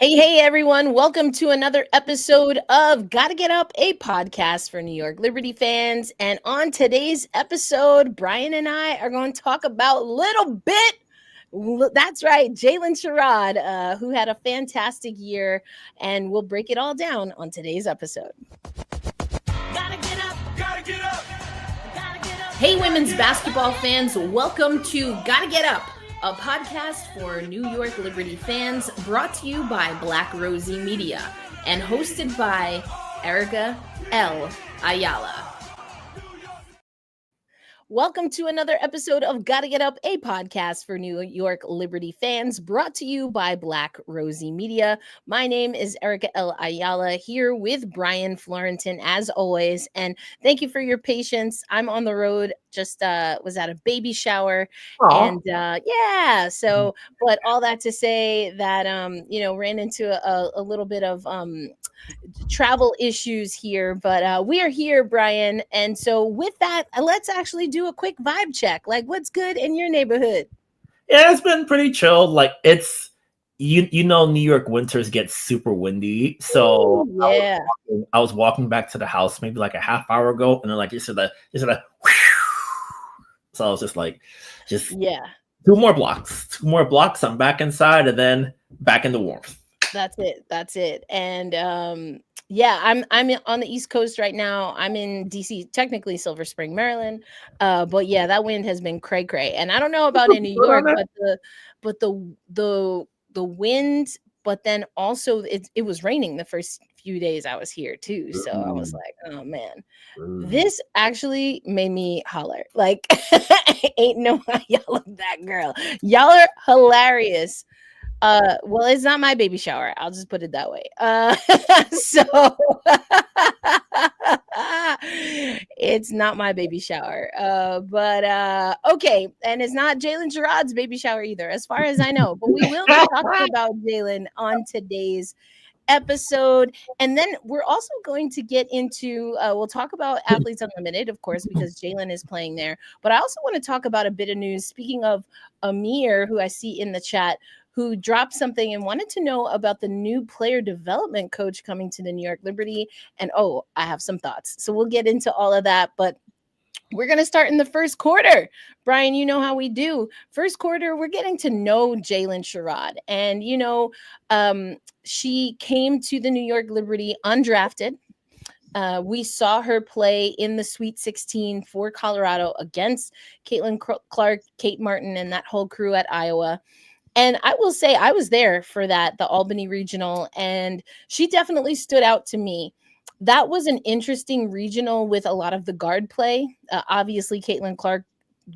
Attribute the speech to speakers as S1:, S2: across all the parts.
S1: Hey, everyone. Welcome to another episode of Gotta Get Up, a podcast for New York Liberty fans. And on today's episode, Brian and I are going to talk about that's right, Jaylyn Sherrod, who had a fantastic year, and we'll break it all down on today's episode.
S2: Gotta get up, gotta get up,
S1: gotta get up. Hey, women's basketball fans, welcome to Gotta Get Up, a podcast for New York Liberty fans, brought to you by Rosie Media and hosted by Erica L. Ayala. Welcome to another episode of Gotta Get Up, a podcast for New York Liberty fans, brought to you by Rosie Media. My name is Erica L. Ayala, here with Brian Fleurantin, as always, and thank you for your patience. I'm on the road, just was at a baby shower. Aww. And but all that to say that ran into a little bit of travel issues here, but we are here, Brian, and so with that, let's actually do a quick vibe check. Like, what's good in your neighborhood?
S3: Yeah, it's been pretty chilled. Like, it's New York winters get super windy, so
S1: ooh, yeah.
S3: I was walking back to the house maybe like a half hour ago, and then like it's a so I was just
S1: yeah,
S3: two more blocks, I'm back inside, and then back in the warmth.
S1: That's it. And I'm on the East Coast right now. I'm in DC, technically Silver Spring, Maryland. But yeah, that wind has been cray. And I don't know about in New York, but the wind, but then also it was raining the first few days I was here too. So I was like, oh man, this actually made me holler. Like, ain't no y'all that girl. Y'all are hilarious. Well, it's not my baby shower. I'll just put it that way. So it's not my baby shower. But okay. And it's not Jaylyn Sherrod's baby shower either, as far as I know. But we will be talking about Jaylyn on today's episode. And then we're also going to get into we'll talk about Athletes Unlimited, of course, because Jaylyn is playing there. But I also want to talk about a bit of news. Speaking of Amir, who I see in the chat, who dropped something and wanted to know about the new player development coach coming to the New York Liberty. And I have some thoughts. So we'll get into all of that. But we're going to start in the first quarter. Brian, you know how we do. First quarter, we're getting to know Jaylyn Sherrod. And, she came to the New York Liberty undrafted. We saw her play in the Sweet 16 for Colorado against Caitlin Clark, Kate Martin, and that whole crew at Iowa. And I will say I was there for the Albany regional, and she definitely stood out to me. That was an interesting regional with a lot of the guard play. Obviously, Caitlin Clark,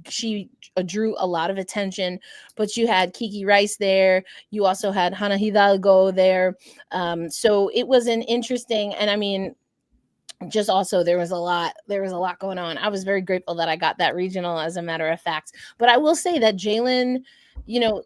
S1: she drew a lot of attention, but you had Kiki Rice there. You also had Hannah Hidalgo there. So it was an interesting, and I mean, just also there was a lot going on. I was very grateful that I got that regional, as a matter of fact. But I will say that Jaylyn,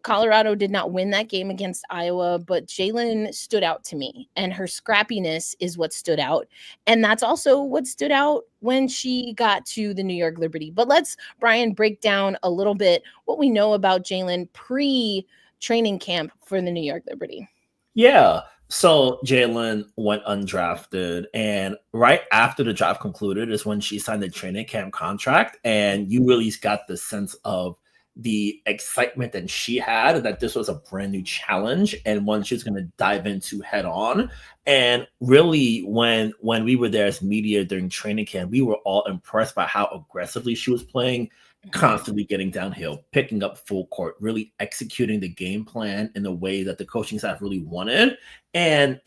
S1: Colorado did not win that game against Iowa, but Jaylyn stood out to me, and her scrappiness is what stood out. And that's also what stood out when she got to the New York Liberty. But let's, Brian, break down a little bit what we know about Jaylyn pre-training camp for the New York Liberty.
S3: Yeah. So Jaylyn went undrafted, and right after the draft concluded is when she signed the training camp contract, and you really got the sense of the excitement that she had, that this was a brand new challenge and one she was going to dive into head on. And really, when we were there as media during training camp, we were all impressed by how aggressively she was playing, constantly getting downhill, picking up full court, really executing the game plan in the way that the coaching staff really wanted. And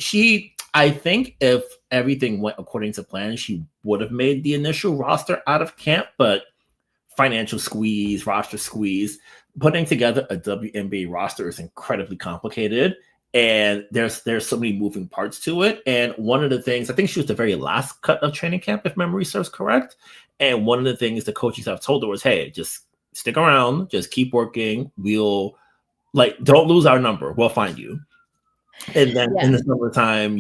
S3: I think if everything went according to plan, she would have made the initial roster out of camp, but financial squeeze, roster squeeze, putting together a WNBA roster is incredibly complicated. And there's so many moving parts to it. And one of the things, I think she was the very last cut of training camp, if memory serves correct. And one of the things the coaching staff told her was, hey, just stick around, just keep working. We'll don't lose our number. We'll find you. And then in the summertime,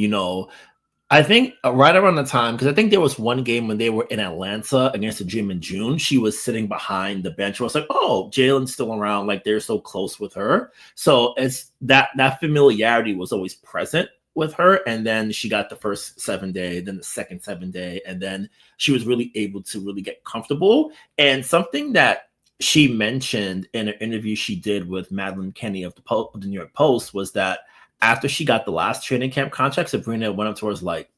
S3: I think right around the time, because I think there was one game when they were in Atlanta against the Dream in June. She was sitting behind the bench. I was like, oh, Jalen's still around. Like they're so close with her. So it's that familiarity was always present with her. And then she got the first 7 day, then the second 7 day, and then she was really able to really get comfortable. And something that she mentioned in an interview she did with Madeline Kenny of the New York Post was that after she got the last training camp contract, Sabrina went up to her was like,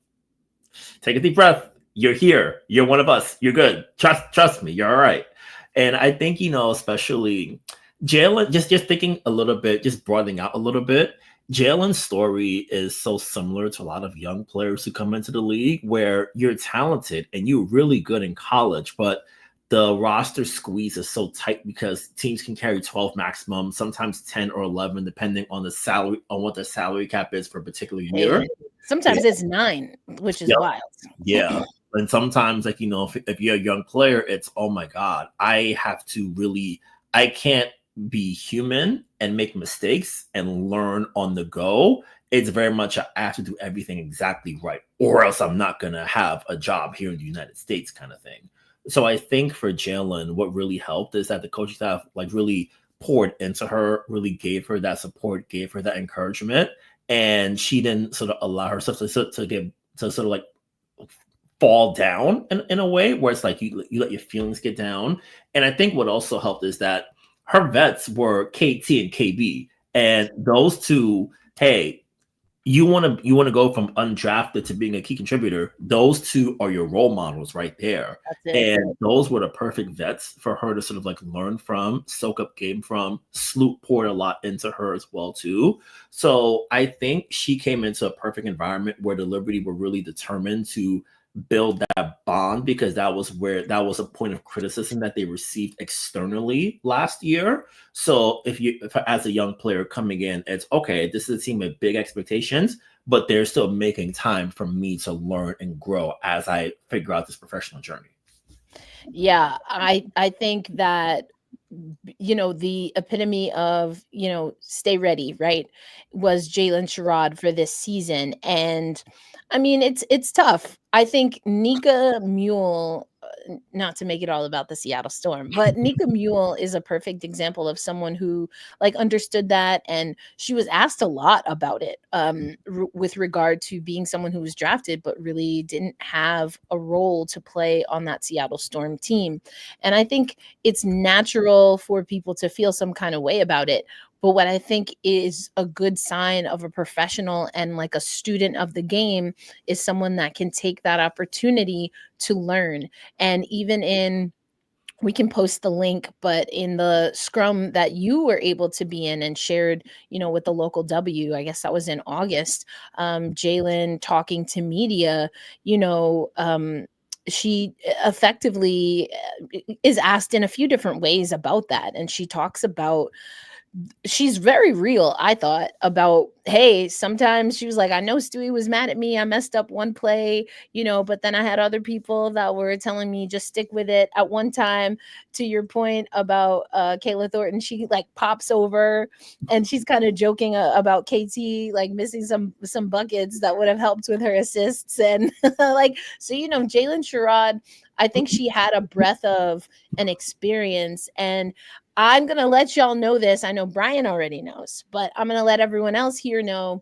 S3: take a deep breath. You're here. You're one of us. You're good. Trust me. You're all right. And I think, especially Jaylyn, just thinking a little bit, just broadening out a little bit, Jaylyn's story is so similar to a lot of young players who come into the league where you're talented and you're really good in college, but the roster squeeze is so tight because teams can carry 12 maximum, sometimes 10 or 11, depending on the salary, on what the salary cap is for a particular year.
S1: Sometimes it's 9, which is wild.
S3: Yeah. And sometimes, like, if you're a young player, it's, oh my God, I can't be human and make mistakes and learn on the go. It's very much I have to do everything exactly right, or else I'm not going to have a job here in the United States kind of thing. So I think for Jaylyn, what really helped is that the coaching staff really poured into her, really gave her that support, gave her that encouragement, and she didn't sort of allow herself to sort of fall down in a way where it's like you let your feelings get down. And I think what also helped is that her vets were KT and KB, and those two, hey, you want to go from undrafted to being a key contributor. Those two are your role models right there. And those were the perfect vets for her to sort of learn from, soak up game from. Sloop poured a lot into her as well too. So I think she came into a perfect environment where the Liberty were really determined to build that bond, because that was a point of criticism that they received externally last year. So if as a young player coming in, it's okay, this is a team with big expectations, but they're still making time for me to learn and grow as I figure out this professional journey.
S1: Yeah, I think that the epitome of stay ready, right, was Jaylyn Sherrod for this season. And I mean, it's tough. I think Nika Mule, not to make it all about the Seattle Storm, but Nika Mule is a perfect example of someone who understood that, and she was asked a lot about it with regard to being someone who was drafted but really didn't have a role to play on that Seattle Storm team. And I think it's natural for people to feel some kind of way about it. But what I think is a good sign of a professional and a student of the game is someone that can take that opportunity to learn. And even we can post the link, but in the scrum that you were able to be in and shared, with the local W, I guess that was in August, Jaylyn talking to media, she effectively is asked in a few different ways about that. And she talks about, she's very real, I thought, about, hey, sometimes she was like, I know Stewie was mad at me. I messed up one play, but then I had other people that were telling me just stick with it. At one time, to your point about Kayla Thornton, she pops over and she's kind of joking about KT missing some buckets that would have helped with her assists. And so, Jaylyn Sherrod, I think she had a breadth of an experience. And I'm going to let y'all know this. I know Brian already knows, but I'm going to let everyone else here know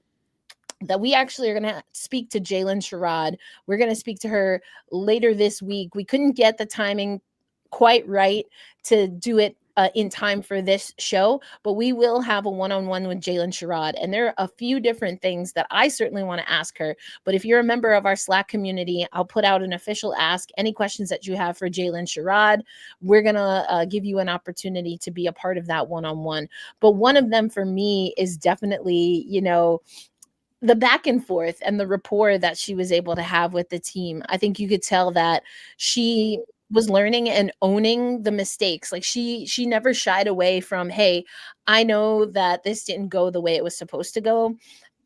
S1: that we actually are going to speak to Jaylyn Sherrod. We're going to speak to her later this week. We couldn't get the timing quite right to do it in time for this show, but we will have a one-on-one with Jaylyn Sherrod. And there are a few different things that I certainly want to ask her. But if you're a member of our Slack community, I'll put out an official ask. Any questions that you have for Jaylyn Sherrod, we're going to give you an opportunity to be a part of that one-on-one. But one of them for me is definitely, the back and forth and the rapport that she was able to have with the team. I think you could tell that she was learning and owning the mistakes. She never shied away from, hey, I know that this didn't go the way it was supposed to go.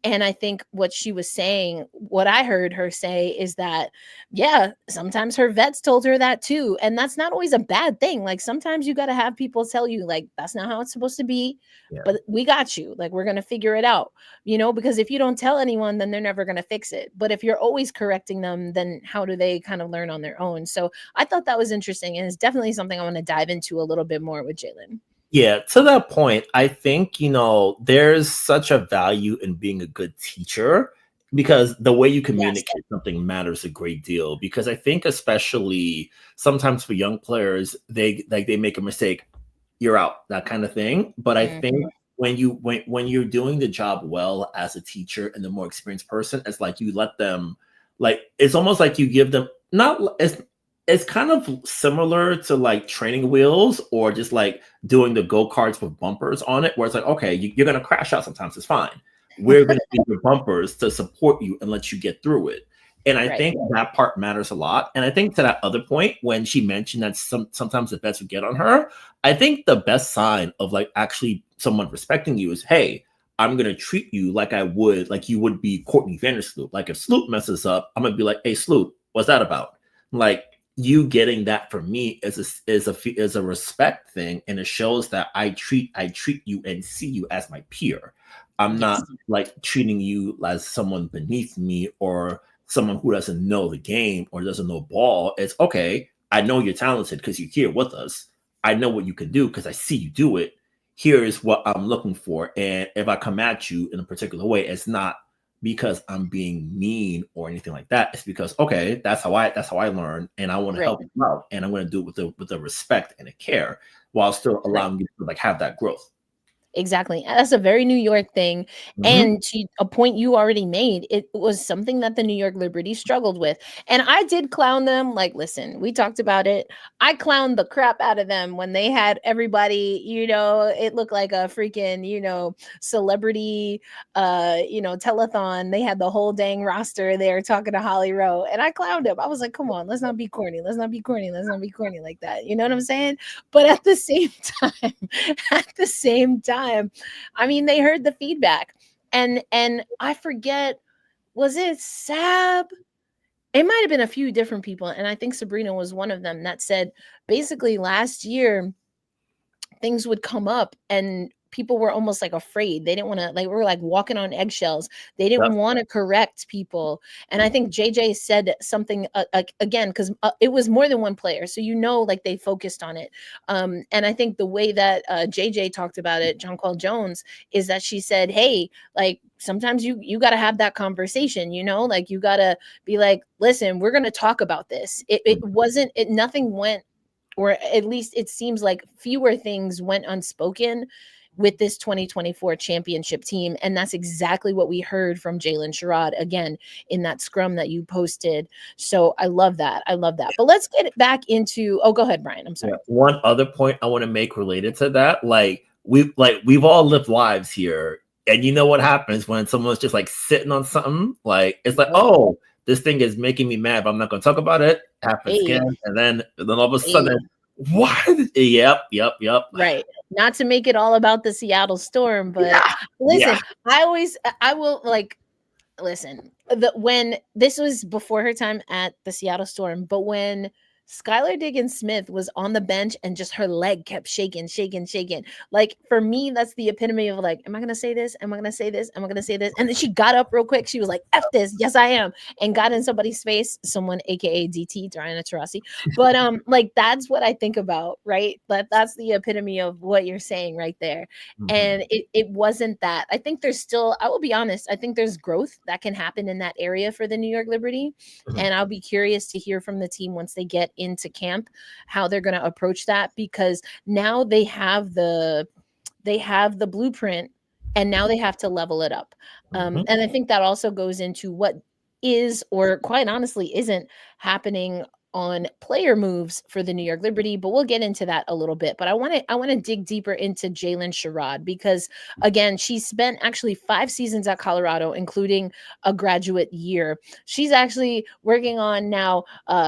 S1: And I think what she was saying, what I heard her say is that, yeah, sometimes her vets told her that too. And that's not always a bad thing. Like sometimes you got to have people tell you, like, that's not how it's supposed to be,
S3: Yeah.
S1: but we got you. Like, we're going to figure it out, because if you don't tell anyone, then they're never going to fix it. But if you're always correcting them, then how do they kind of learn on their own? So I thought that was interesting. And it's definitely something I want to dive into a little bit more with Jaylyn.
S3: Yeah, to that point, I think, there's such a value in being a good teacher because the way you communicate something matters a great deal. Because I think especially sometimes for young players, they make a mistake, you're out, that kind of thing. But I think when you're doing the job well as a teacher and the more experienced person, it's like you let them, like, it's almost like you give them, not it's kind of similar to like training wheels or just like doing the go-karts with bumpers on it, where it's like, okay, you're going to crash out sometimes. It's fine. We're going to be your bumpers to support you and let you get through it. And I think that part matters a lot. And I think to that other point, when she mentioned that sometimes the vets would get on her, I think the best sign of like actually someone respecting you is, hey, I'm going to treat you like you would be Courtney Vandersloot. Like if Sloot messes up, I'm going to be like, hey, Sloot, what's that about? Like, you getting that from me is a respect thing, and it shows that I treat you and see you as my peer. I'm not like treating you as someone beneath me or someone who doesn't know the game or doesn't know ball. It's okay. I know you're talented because you're here with us. I know what you can do because I see you do it. Here is what I'm looking for, and if I come at you in a particular way, it's not because I'm being mean or anything like that. It's because, okay, that's how I learn, and I want to help you out, and I'm going to do it with a respect and a care while still allowing you to like have that growth.
S1: Exactly. That's a very New York thing. And to a point you already made, it was something that the New York Liberty struggled with. And I did clown them. Like, listen, we talked about it. I clowned the crap out of them when they had everybody, it looked like a freaking, celebrity, telethon. They had the whole dang roster there talking to Holly Rowe. And I clowned them. I was like, come on, let's not be corny. Let's not be corny. Let's not be corny like that. You know what I'm saying? But at the same time, I mean, they heard the feedback, and I forget, was it Sab? It might have been a few different people, and I think Sabrina was one of them that said basically last year things would come up and people were almost like afraid. They didn't want to, like, we were like walking on eggshells. They didn't want to correct people. And I think JJ said something again, because it was more than one player. So, like they focused on it. And I think the way that JJ talked about it, Jonquel Jones, is that she said, hey, like, sometimes you got to have that conversation, like you got to be like, listen, we're going to talk about this. Nothing went, or at least it seems like fewer things went unspoken with this 2024 championship team. And that's exactly what we heard from Jaylyn Sherrod again in that scrum that you posted. So I love that. But let's get it back into, go ahead, Brian. I'm sorry.
S3: Yeah. One other point I want to make related to that, we've all lived lives here. And you know what happens when someone's just like sitting on something, like it's like, oh, this thing is making me mad, but I'm not going to talk about it. Happens again. And then all of a sudden, what? Yep.
S1: Right. Not to make it all about the Seattle Storm, but listen, I will listen, when this was before her time at the Seattle Storm, but when Skylar Diggins-Smith was on the bench and just her leg kept shaking. Like, for me, that's the epitome of like, am I going to say this? Am I going to say this? Am I going to say this? And then she got up real quick. She was like, F this. Yes, I am. And got in somebody's face, someone, AKA DT, Diana Taurasi. But like, that's what I think about, right? That's the epitome of what you're saying right there. And it wasn't that. I think there's still, I will be honest, I think there's growth that can happen in that area for the New York Liberty. And I'll be curious to hear from the team once they get into camp how they're going to approach that, because now they have the blueprint and now they have to level it up. And I think that also goes into what is, or quite honestly isn't happening on player moves for the New York Liberty, but we'll get into that a little bit. But I want to dig deeper into Jaylyn Sherrod because again, she spent actually 5 seasons at Colorado, including a graduate year. She's actually working on now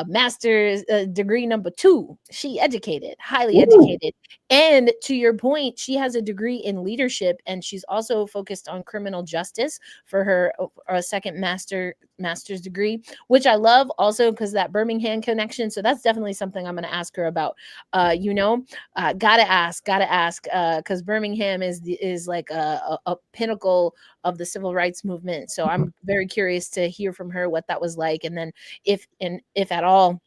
S1: master's degree number 2. She educated, highly educated. And to your point, she has a degree in leadership, and she's also focused on criminal justice for her second master's degree, which I love also because that Birmingham connection. So that's definitely something I'm going to ask her about. Gotta ask, because Birmingham is like a pinnacle of the civil rights movement. So I'm very curious to hear from her what that was like, and then if at all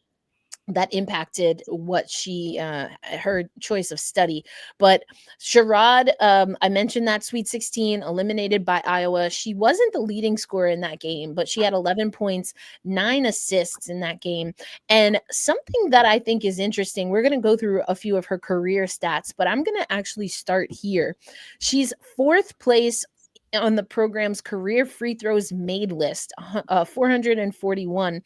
S1: that impacted what she her choice of study. But Sherrod, I mentioned that Sweet 16 eliminated by Iowa. She wasn't the leading scorer in that game, but she had 11 points, 9 assists in that game. And something that I think is interesting, we're going to go through a few of her career stats, but I'm going to actually start here. She's 4th place on the program's career free throws made list, 441,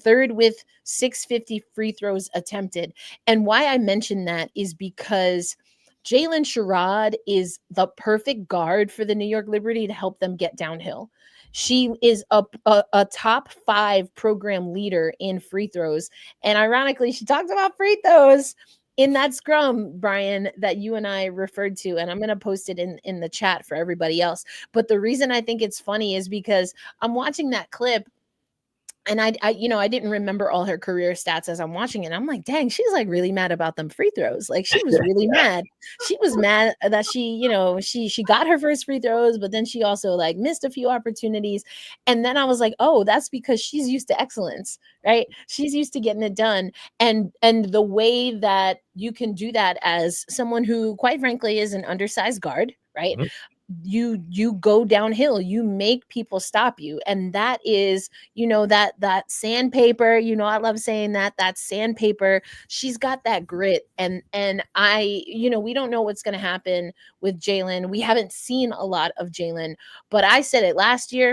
S1: 3rd with 650 free throws attempted. And why I mention that is because Jaylyn Sherrod is the perfect guard for the New York Liberty to help them get downhill. She is a top 5 program leader in free throws. And ironically, she talked about free throws in that scrum, Brian, that you and I referred to, and I'm going to post it in the chat for everybody else. But the reason I think it's funny is because I'm watching that clip, and I didn't remember all her career stats as I'm watching it. I'm like, dang, she's like really mad about them free throws. Like she was really mad. She was mad that she got her first free throws, but then she also like missed a few opportunities. And then I was like, oh, that's because she's used to excellence, right? She's used to getting it done. And the way that you can do that as someone who, quite frankly, is an undersized guard, right? Mm-hmm. You go downhill, you make people stop you. And that is, that sandpaper, I love saying that sandpaper, she's got that grit. And we don't know what's going to happen with Jaylyn. We haven't seen a lot of Jaylyn, but I said it last year,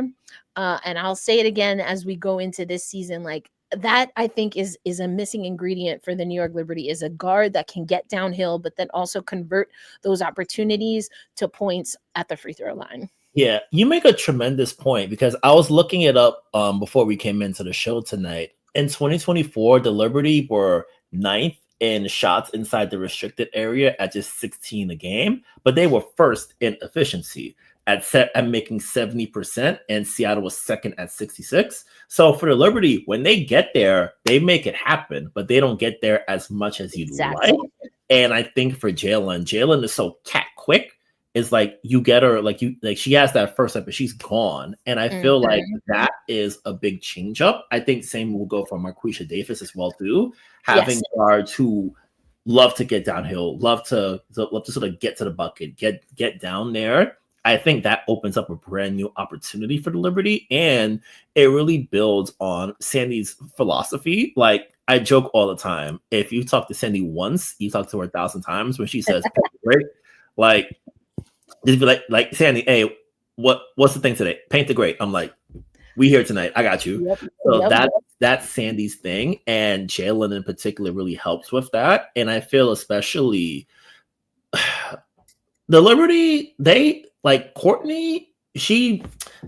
S1: and I'll say it again as we go into this season, like, that I think is a missing ingredient for the New York Liberty, is a guard that can get downhill, but then also convert those opportunities to points at the free throw line.
S3: Yeah, you make a tremendous point, because I was looking it up before we came into the show tonight. In 2024, the Liberty were 9th in shots inside the restricted area at just 16 a game, but they were 1st in efficiency at making 70%, and Seattle was 2nd at 66. So for the Liberty, when they get there, they make it happen, but they don't get there as much as you'd like. And I think for Jaylyn is so cat quick. Is like you get her, like she has that first step, but she's gone. And I feel like that is a big change up. I think same will go for Marquisha Davis as well too. Having guards who love to get downhill, love to sort of get to the bucket, get down there. I think that opens up a brand new opportunity for the Liberty, and it really builds on Sandy's philosophy. Like, I joke all the time, if you talk to Sandy once, you talk to her 1,000 times. When she says, great, like, just be like, Sandy, hey, what's the thing today? Paint the great. I'm like, we here tonight. I got you. That's Sandy's thing, and Jaylyn in particular really helps with that. And I feel especially the Liberty, they like Courtney. She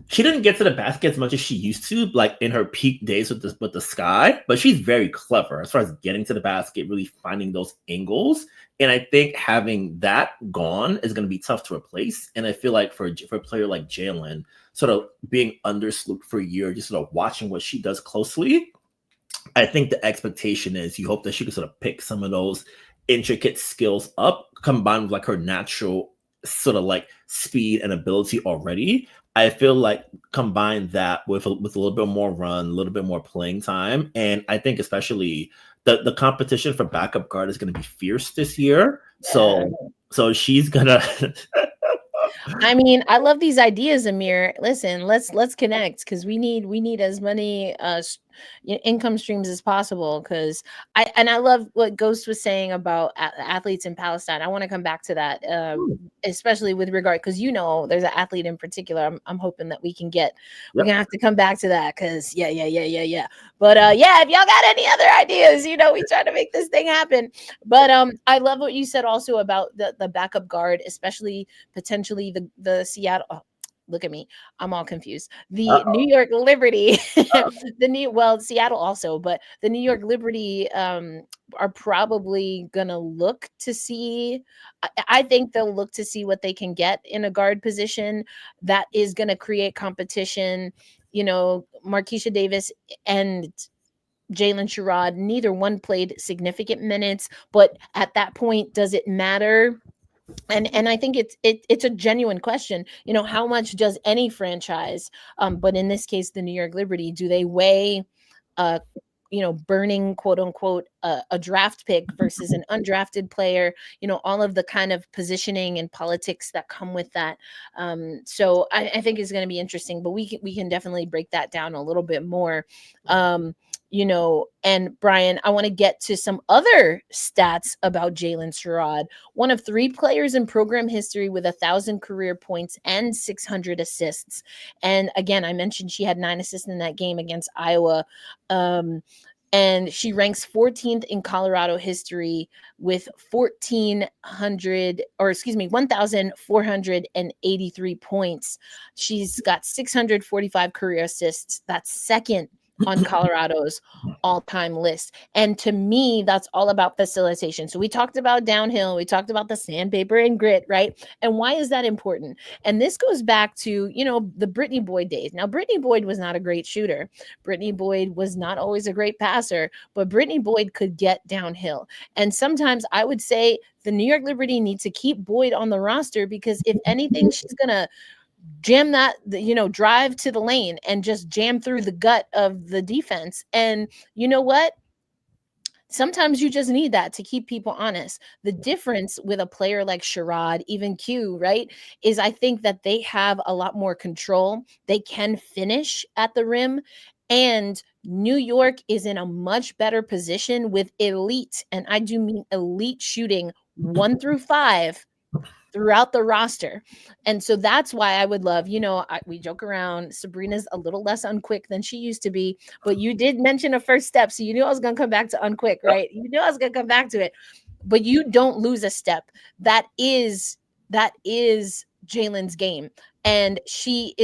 S3: didn't get to the basket as much as she used to, like in her peak days with the Sky, but she's very clever as far as getting to the basket, really finding those angles. And I think having that gone is going to be tough to replace. And I feel like for a player like Jaylyn, sort of being under Sloop for a year, just sort of watching what she does closely, I think the expectation is you hope that she can sort of pick some of those intricate skills up, combined with like her natural sort of like speed and ability already. I feel like combine that with a little bit more run, a little bit more playing time. And I think especially the competition for backup guard is going to be fierce this year. So she's gonna
S1: I mean, I love these ideas, Amir. Listen, let's connect, because we need as many income streams as possible. Because I love what Ghost was saying about athletes in Palestine. I want to come back to that, especially with regard, because there's an athlete in particular. I'm hoping that we can get. We're gonna have to come back to that because yeah. But if y'all got any other ideas, we try to make this thing happen. But I love what you said also about the backup guard, especially potentially the Seattle. Oh, look at me, I'm all confused. The New York Liberty, Seattle also, but the New York Liberty are probably gonna look to see. I think they'll look to see what they can get in a guard position that is gonna create competition. Marquisha Davis and Jaylyn Sherrod, neither one played significant minutes, but at that point, does it matter? And I think it's a genuine question. How much does any franchise, but in this case, the New York Liberty, do they weigh, burning quote unquote a draft pick versus an undrafted player? All of the kind of positioning and politics that come with that. So I think it's going to be interesting, but we can definitely break that down a little bit more. And Brian, I want to get to some other stats about Jaylyn Sherrod, one of 3 players in program history with 1,000 career points and 600 assists. And again, I mentioned she had 9 assists in that game against Iowa. And she ranks 14th in Colorado history with 1,483 points. She's got 645 career assists. That's second on Colorado's all-time list. And to me, that's all about facilitation. So we talked about downhill, we talked about the sandpaper and grit, right? And why is that important? And this goes back to, the Brittany Boyd days. Now, Brittany Boyd was not a great shooter. Brittany Boyd was not always a great passer, but Brittany Boyd could get downhill. And sometimes I would say the New York Liberty needs to keep Boyd on the roster, because if anything, she's going to jam that, drive to the lane and just jam through the gut of the defense. And you know what? Sometimes you just need that to keep people honest. The difference with a player like Sherrod, even Q, right, is I think that they have a lot more control. They can finish at the rim. And New York is in a much better position with elite, and I do mean elite shooting 1 through 5 throughout the roster. And so that's why I would love, we joke around, Sabrina's a little less unquick than she used to be, but you did mention a first step. So you knew I was going to come back to unquick, right? You knew I was going to come back to it, but you don't lose a step. That is Jaylyn's game. And she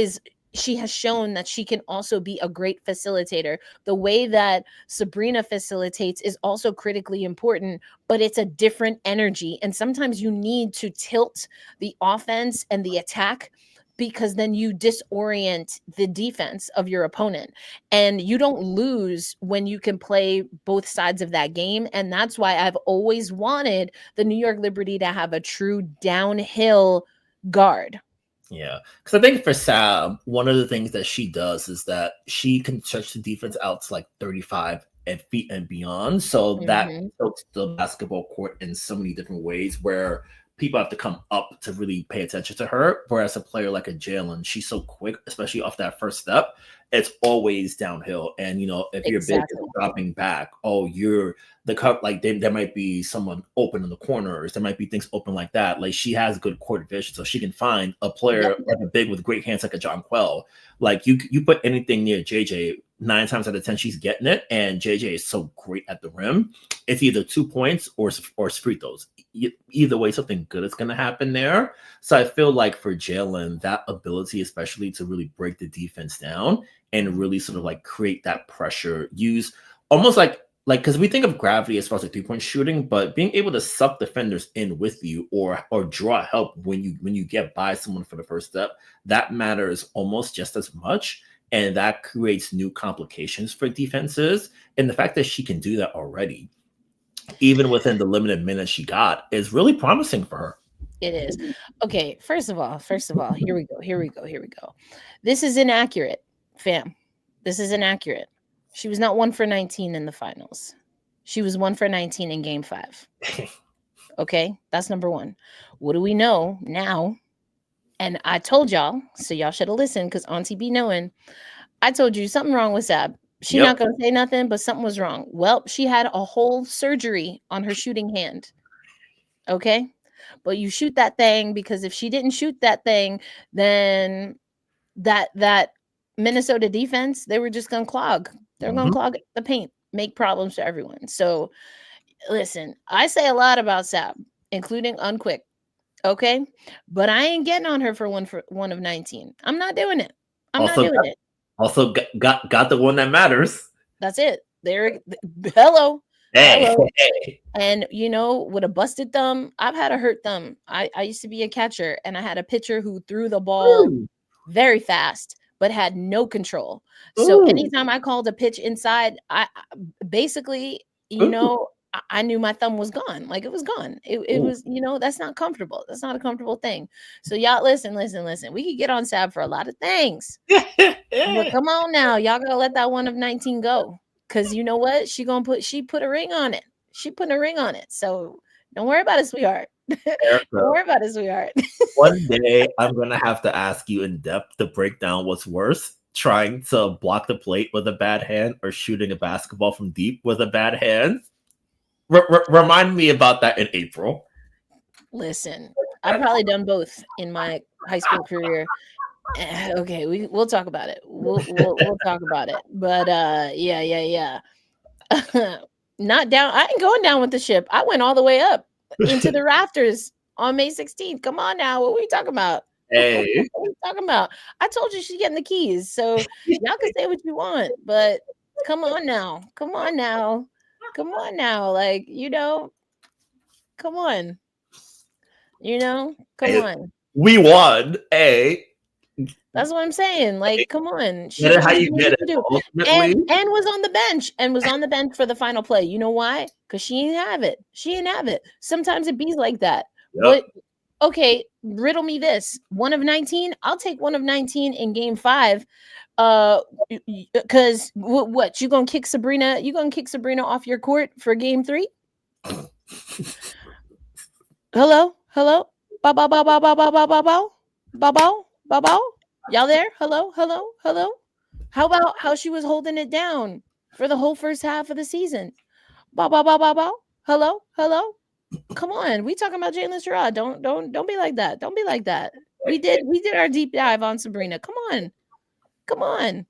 S1: has shown that she can also be a great facilitator. The way that Sabrina facilitates is also critically important, but it's a different energy. And sometimes you need to tilt the offense and the attack, because then you disorient the defense of your opponent. And you don't lose when you can play both sides of that game. And that's why I've always wanted the New York Liberty to have a true downhill guard.
S3: Yeah, because I think for Sam, one of the things that she does is that she can stretch the defense out to like 35 feet and beyond. So that tilts the basketball court in so many different ways where people have to come up to really pay attention to her. Whereas a player like a Jaylyn, she's so quick, especially off that first step. It's always downhill. And, if you're big and dropping back, you're the cup, like there might be someone open in the corners. There might be things open like that. Like she has good court vision, so she can find a player like a big with great hands like a John Quell. Like you put anything near JJ, 9 times out of 10, she's getting it. And JJ is so great at the rim. It's either 2 points or free throws. Either way, something good is going to happen there. So I feel like for Jaylyn, that ability, especially to really break the defense down and really sort of like create that pressure, use almost like because we think of gravity as far as like 3-point shooting, but being able to suck defenders in with you or draw help when you get by someone for the first step, that matters almost just as much. And that creates new complications for defenses. And the fact that she can do that already, even within the limited minutes she got, is really promising for her.
S1: It is. Okay, first of all, here we go. This is inaccurate, fam. This is inaccurate. She was not 1 for 19 in the finals. She was 1 for 19 in game 5. Okay, that's number 1. What do we know now? And I told y'all, so y'all should have listened, because Auntie be knowing. I told you something wrong with Sab. She not gonna say nothing, but something was wrong. Well, she had a whole surgery on her shooting hand. Okay, but you shoot that thing, because if she didn't shoot that thing, then that Minnesota defense, they were just gonna clog. They're gonna clog the paint, make problems for everyone. So listen, I say a lot about Sab, including Unquick. Okay, but I ain't getting on her for one of 19. I'm not doing it. I'm not doing it.
S3: Also got the one that matters.
S1: That's it. There. Hello.
S3: Hey,
S1: Hello.
S3: hey.
S1: And with a busted thumb, I've had a hurt thumb. I used to be a catcher, and I had a pitcher who threw the ball very fast but had no control. So anytime I called a pitch inside, I basically, I knew my thumb was gone. Like, it was gone. It was, that's not comfortable. That's not a comfortable thing. So y'all listen. We could get on Sab for a lot of things. But come on now, y'all gotta let that one of 19 go. Cause you know what? She put a ring on it. She put a ring on it. So don't worry about it, sweetheart. Don't worry about it, sweetheart.
S3: One day I'm gonna have to ask you in depth to break down what's worse: trying to block the plate with a bad hand or shooting a basketball from deep with a bad hand. Remind me about that in April.
S1: Listen, I've probably done both in my high school career. Okay, we'll talk about it. We'll talk about it. But yeah. Not down. I ain't going down with the ship. I went all the way up into the rafters on May 16th. Come on now. What are we talking about?
S3: Hey.
S1: What are we talking about? I told you she's getting the keys. So y'all can say what you want, but come on now. Come on now. Like, come on. Come on.
S3: We won. Hey.
S1: That's what I'm saying. Like, come on.
S3: Get it how you get it. Ultimately.
S1: And was on the bench for the final play. You know why? Because she didn't have it. Sometimes it be like that.
S3: Yep.
S1: But okay, riddle me this. 1 of 19. I'll take 1 of 19 in game 5. Because what you gonna kick Sabrina? You gonna kick Sabrina off your court for game 3? Hello. Bow. Y'all there? Hello. How about how she was holding it down for the whole first half of the season? Bow. Hello. Come on, we talking about Jaylyn Sherrod. Don't be like that. Don't be like that. We did our deep dive on Sabrina. Come on.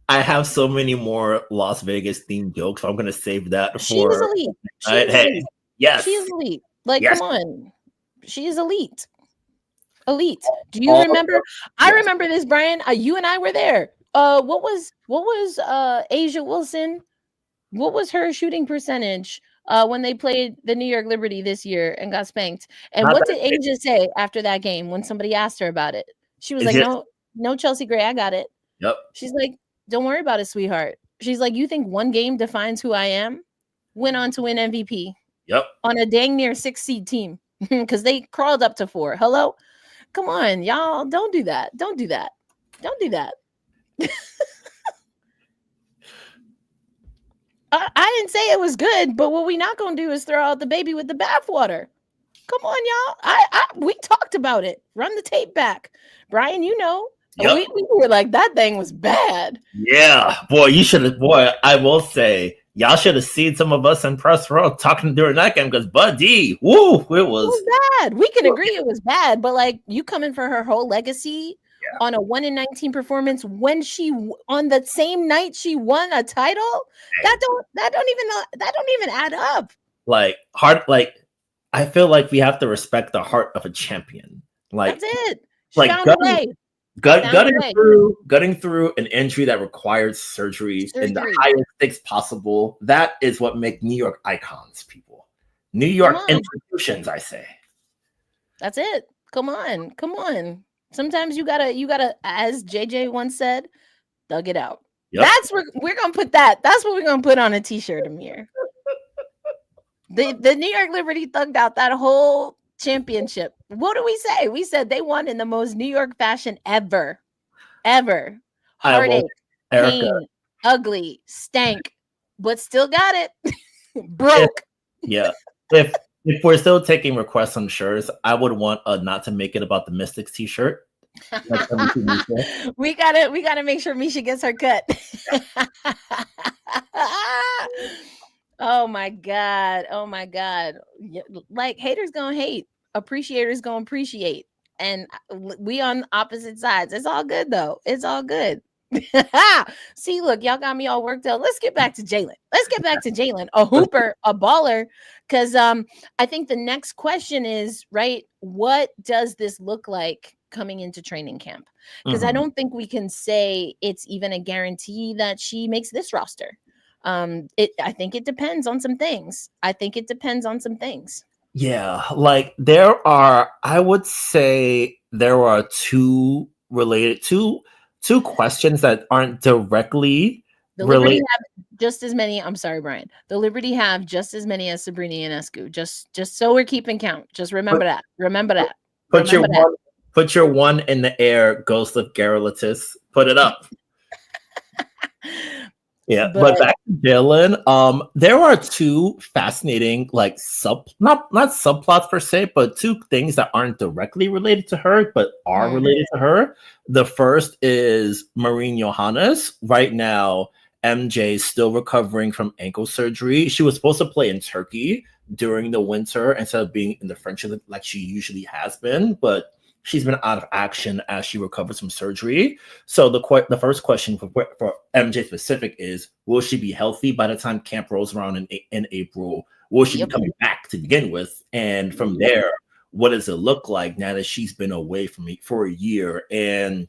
S3: I have so many more Las Vegas themed jokes. So I'm gonna save that for.
S1: She's elite.
S3: Hey, yes,
S1: she's elite. Like,
S3: yes.
S1: Come on, she is elite. Elite. Do you remember? I remember this, Brian. You and I were there. What was Asia Wilson? What was her shooting percentage when they played the New York Liberty this year and got spanked? And what did Asia say after that game when somebody asked her about it? She was like, "No, Chelsea Gray, I got it."
S3: Yep.
S1: She's like, "Don't worry about it, sweetheart." She's like, "You think one game defines who I am?" Went on to win MVP.
S3: Yep. On
S1: a dang near 6 seed team because they crawled up to 4. Hello. Come on, y'all. Don't do that. I didn't say it was good, but what we not going to do is throw out the baby with the bathwater. Come on, y'all. We talked about it. Run the tape back. Brian,
S3: Yep.
S1: we were like, that thing was bad.
S3: Yeah. Boy, you should have. Boy, I will say, y'all should have seen some of us in press row talking during that game because Buddy, woo, it was
S1: bad. We can agree it was bad, but like, you coming for her whole legacy on a 1 in 19 performance when she on the same night she won a title, that don't even add up.
S3: Like, I feel like we have to respect the heart of a champion. Like,
S1: that's it.
S3: She found a way. Gutting through an injury that required surgery in the highest stakes possible. That is what make New York icons, people. New York institutions, I say.
S1: That's it. Come on. Sometimes you gotta, as JJ once said, thug it out. Yep. That's where we're gonna put that. That's what we're gonna put on a t-shirt, Amir. The New York Liberty thugged out that whole championship. What do we say? We said they won in the most New York fashion ever. Heartache, pain, ugly, stank, but still got it. Broke.
S3: If we're still taking requests on shirts, I would want not to make it about the Mystics t-shirt. Like,
S1: we gotta make sure Misha gets her cut. Oh my god. Like, haters gonna hate, appreciators gonna appreciate, and we on opposite sides. It's all good though. It's all good. See, look, y'all got me all worked out. Let's get back to Jaylyn. A hooper, a baller. Because I think the next question is, right, what does this look like coming into training camp? Because I don't think we can say it's even a guarantee that she makes this roster. I think it depends on some things.
S3: Yeah, like I would say there are two questions that aren't directly
S1: The Liberty
S3: related.
S1: have just as many. I'm sorry, Brian. The Liberty have just as many as Sabrina Ionescu. Just so we're keeping count. Just remember that.
S3: Put your one in the air, Ghost of Garolitis. Put it up. Yeah, but back to Jaylyn. There are two fascinating, like not subplots per se, but two things that aren't directly related to her, but are related to her. The first is Marine Johannes. Right now, MJ is still recovering from ankle surgery. She was supposed to play in Turkey during the winter instead of being in the French League like she usually has been, but she's been out of action as she recovers from surgery. So the first question for MJ specific is, will she be healthy by the time camp rolls around in April? Will she be coming back to begin with? And from there, what does it look like now that she's been away from me for a year? And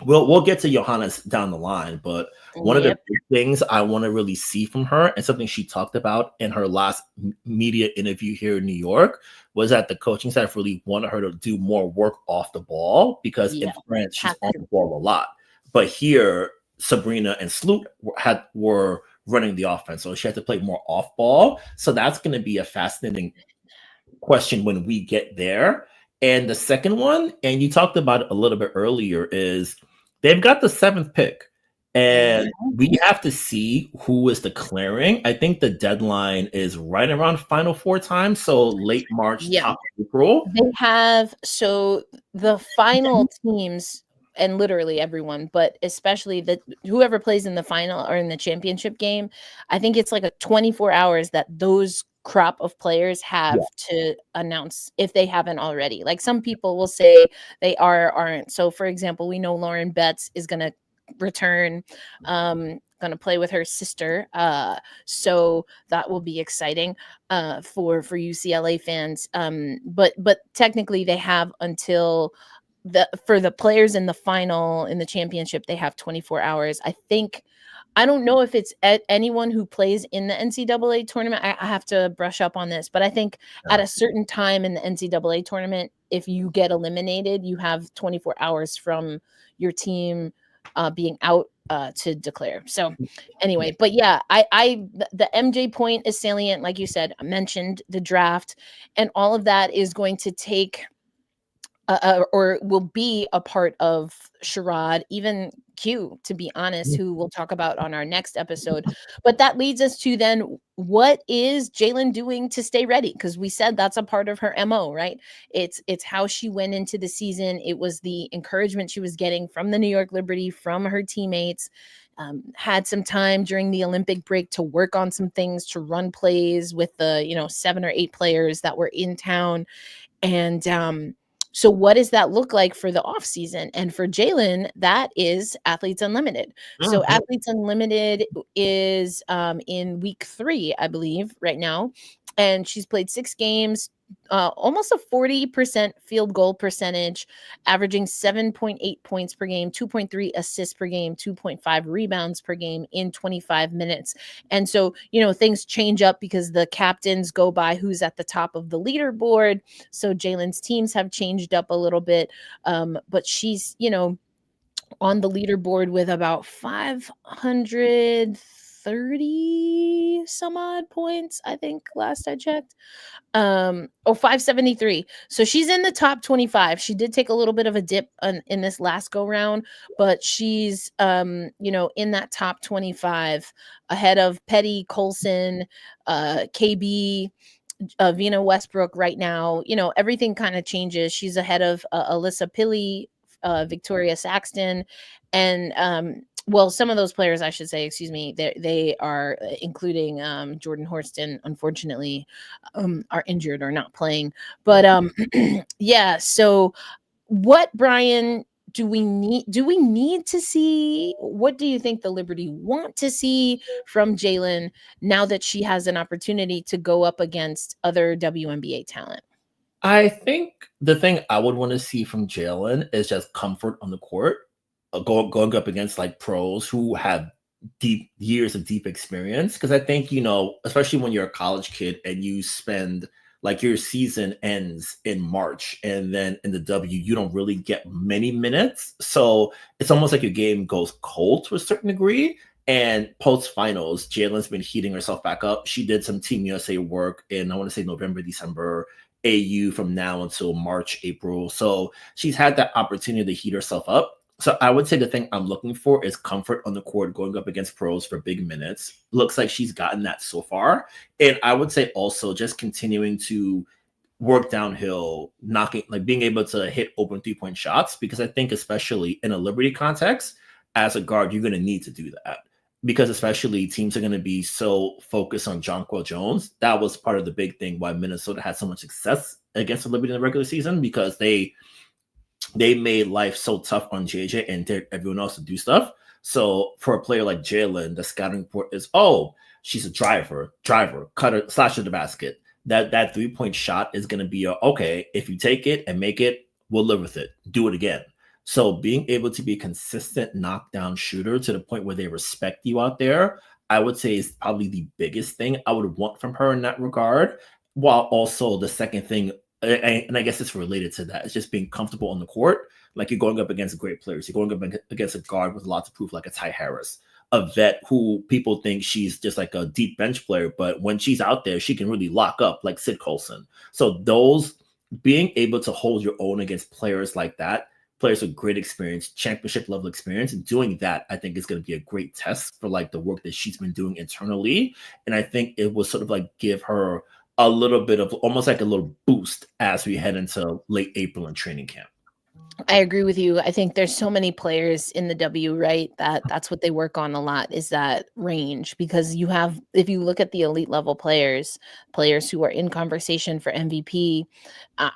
S3: we'll get to Johannes down the line, but one of the big things I want to really see from her, and something she talked about in her last media interview here in New York, was that the coaching staff really wanted her to do more work off the ball, because in France she's on the ball a lot, but here Sabrina and Sloot were running the offense, so she had to play more off ball. So that's going to be a fascinating question when we get there. And the second one, and you talked about it a little bit earlier, is they've got the 7th pick, and we have to see who is declaring. I think the deadline is right around Final Four time, so late March, top April.
S1: They have, so the final teams, and literally everyone, but especially whoever plays in the final or in the championship game, I think it's like a 24 hours that those crop of players have to announce, if they haven't already. Like, some people will say they aren't. So for example, we know Lauren Betts is going to return, going to play with her sister, so that will be exciting for UCLA fans, but technically they have until for the players in the final, in the championship, they have 24 hours. I don't know if it's anyone who plays in the NCAA tournament. I have to brush up on this, but I think at a certain time in the NCAA tournament, if you get eliminated, you have 24 hours from your team being out to declare. So anyway, but yeah, the MJ point is salient. Like you said, I mentioned the draft, and all of that is going to take or will be a part of Sherrod, even Q, to be honest, who we'll talk about on our next episode. But that leads us to then, what is Jaylyn doing to stay ready? Because we said that's a part of her MO, right? It's how she went into the season. It was the encouragement she was getting from the New York Liberty, from her teammates. Had some time during the Olympic break to work on some things, to run plays with the 7 or 8 players that were in town. And so what does that look like for the off season? And for Jaylyn, that is Athletes Unlimited. So Athletes Unlimited is in week 3, I believe, right now. And she's played 6 games, almost a 40% field goal percentage, averaging 7.8 points per game, 2.3 assists per game, 2.5 rebounds per game in 25 minutes. And so, things change up because the captains go by who's at the top of the leaderboard. So Jaylyn's teams have changed up a little bit. But she's, on the leaderboard with about 530 some odd points, I think, last I checked. 573. So she's in the top 25. She did take a little bit of a dip in this last go round, but she's in that top 25, ahead of Petty, Colson, KB, Vina Westbrook right now. Everything kind of changes. She's ahead of Alyssa Pilley Victoria Saxton, and well, some of those players, I should say, excuse me, they are including Jordan Horston, unfortunately, are injured or not playing. But yeah, so what, Brian, do we need to see? What do you think the Liberty want to see from Jaylyn now that she has an opportunity to go up against other WNBA talent?
S3: I think the thing I would want to see from Jaylyn is just comfort on the court, going up against like pros who have deep years of deep experience. Because I think, especially when you're a college kid and you spend like your season ends in March and then in the W, you don't really get many minutes. So it's almost like your game goes cold to a certain degree. And post finals, Jaylyn's been heating herself back up. She did some Team USA work in, I want to say, November, December, AU from now until March, April. So she's had that opportunity to heat herself up. So I would say the thing I'm looking for is comfort on the court going up against pros for big minutes. Looks like she's gotten that so far. And I would say also just continuing to work downhill, being able to hit open 3-point shots, because I think especially in a Liberty context, as a guard, you're going to need to do that. Because especially teams are going to be so focused on Jonquel Jones. That was part of the big thing why Minnesota had so much success against the Liberty in the regular season, because they made life so tough on JJ and dared everyone else to do stuff. So for a player like Jaylyn, the scouting report is, she's a driver, cutter, slash to the basket. That 3-point shot is going to be okay, if you take it and make it, we'll live with it. Do it again. So being able to be a consistent knockdown shooter to the point where they respect you out there, I would say is probably the biggest thing I would want from her in that regard. While also the second thing, and I guess it's related to that, it's just being comfortable on the court. Like you're going up against great players. You're going up against a guard with lots of proof, like a Ty Harris, a vet who people think she's just like a deep bench player, but when she's out there, she can really lock up like Sid Colson. So those being able to hold your own against players like that, players with great experience, championship level experience, and doing that, I think is going to be a great test for like the work that she's been doing internally. And I think it will sort of like give her a little bit of almost like a little boost as we head into late April and training camp.
S1: I agree with you. I think there's so many players in the W, right? That's what they work on a lot, is that range, because you have, if you look at the elite level players who are in conversation for MVP,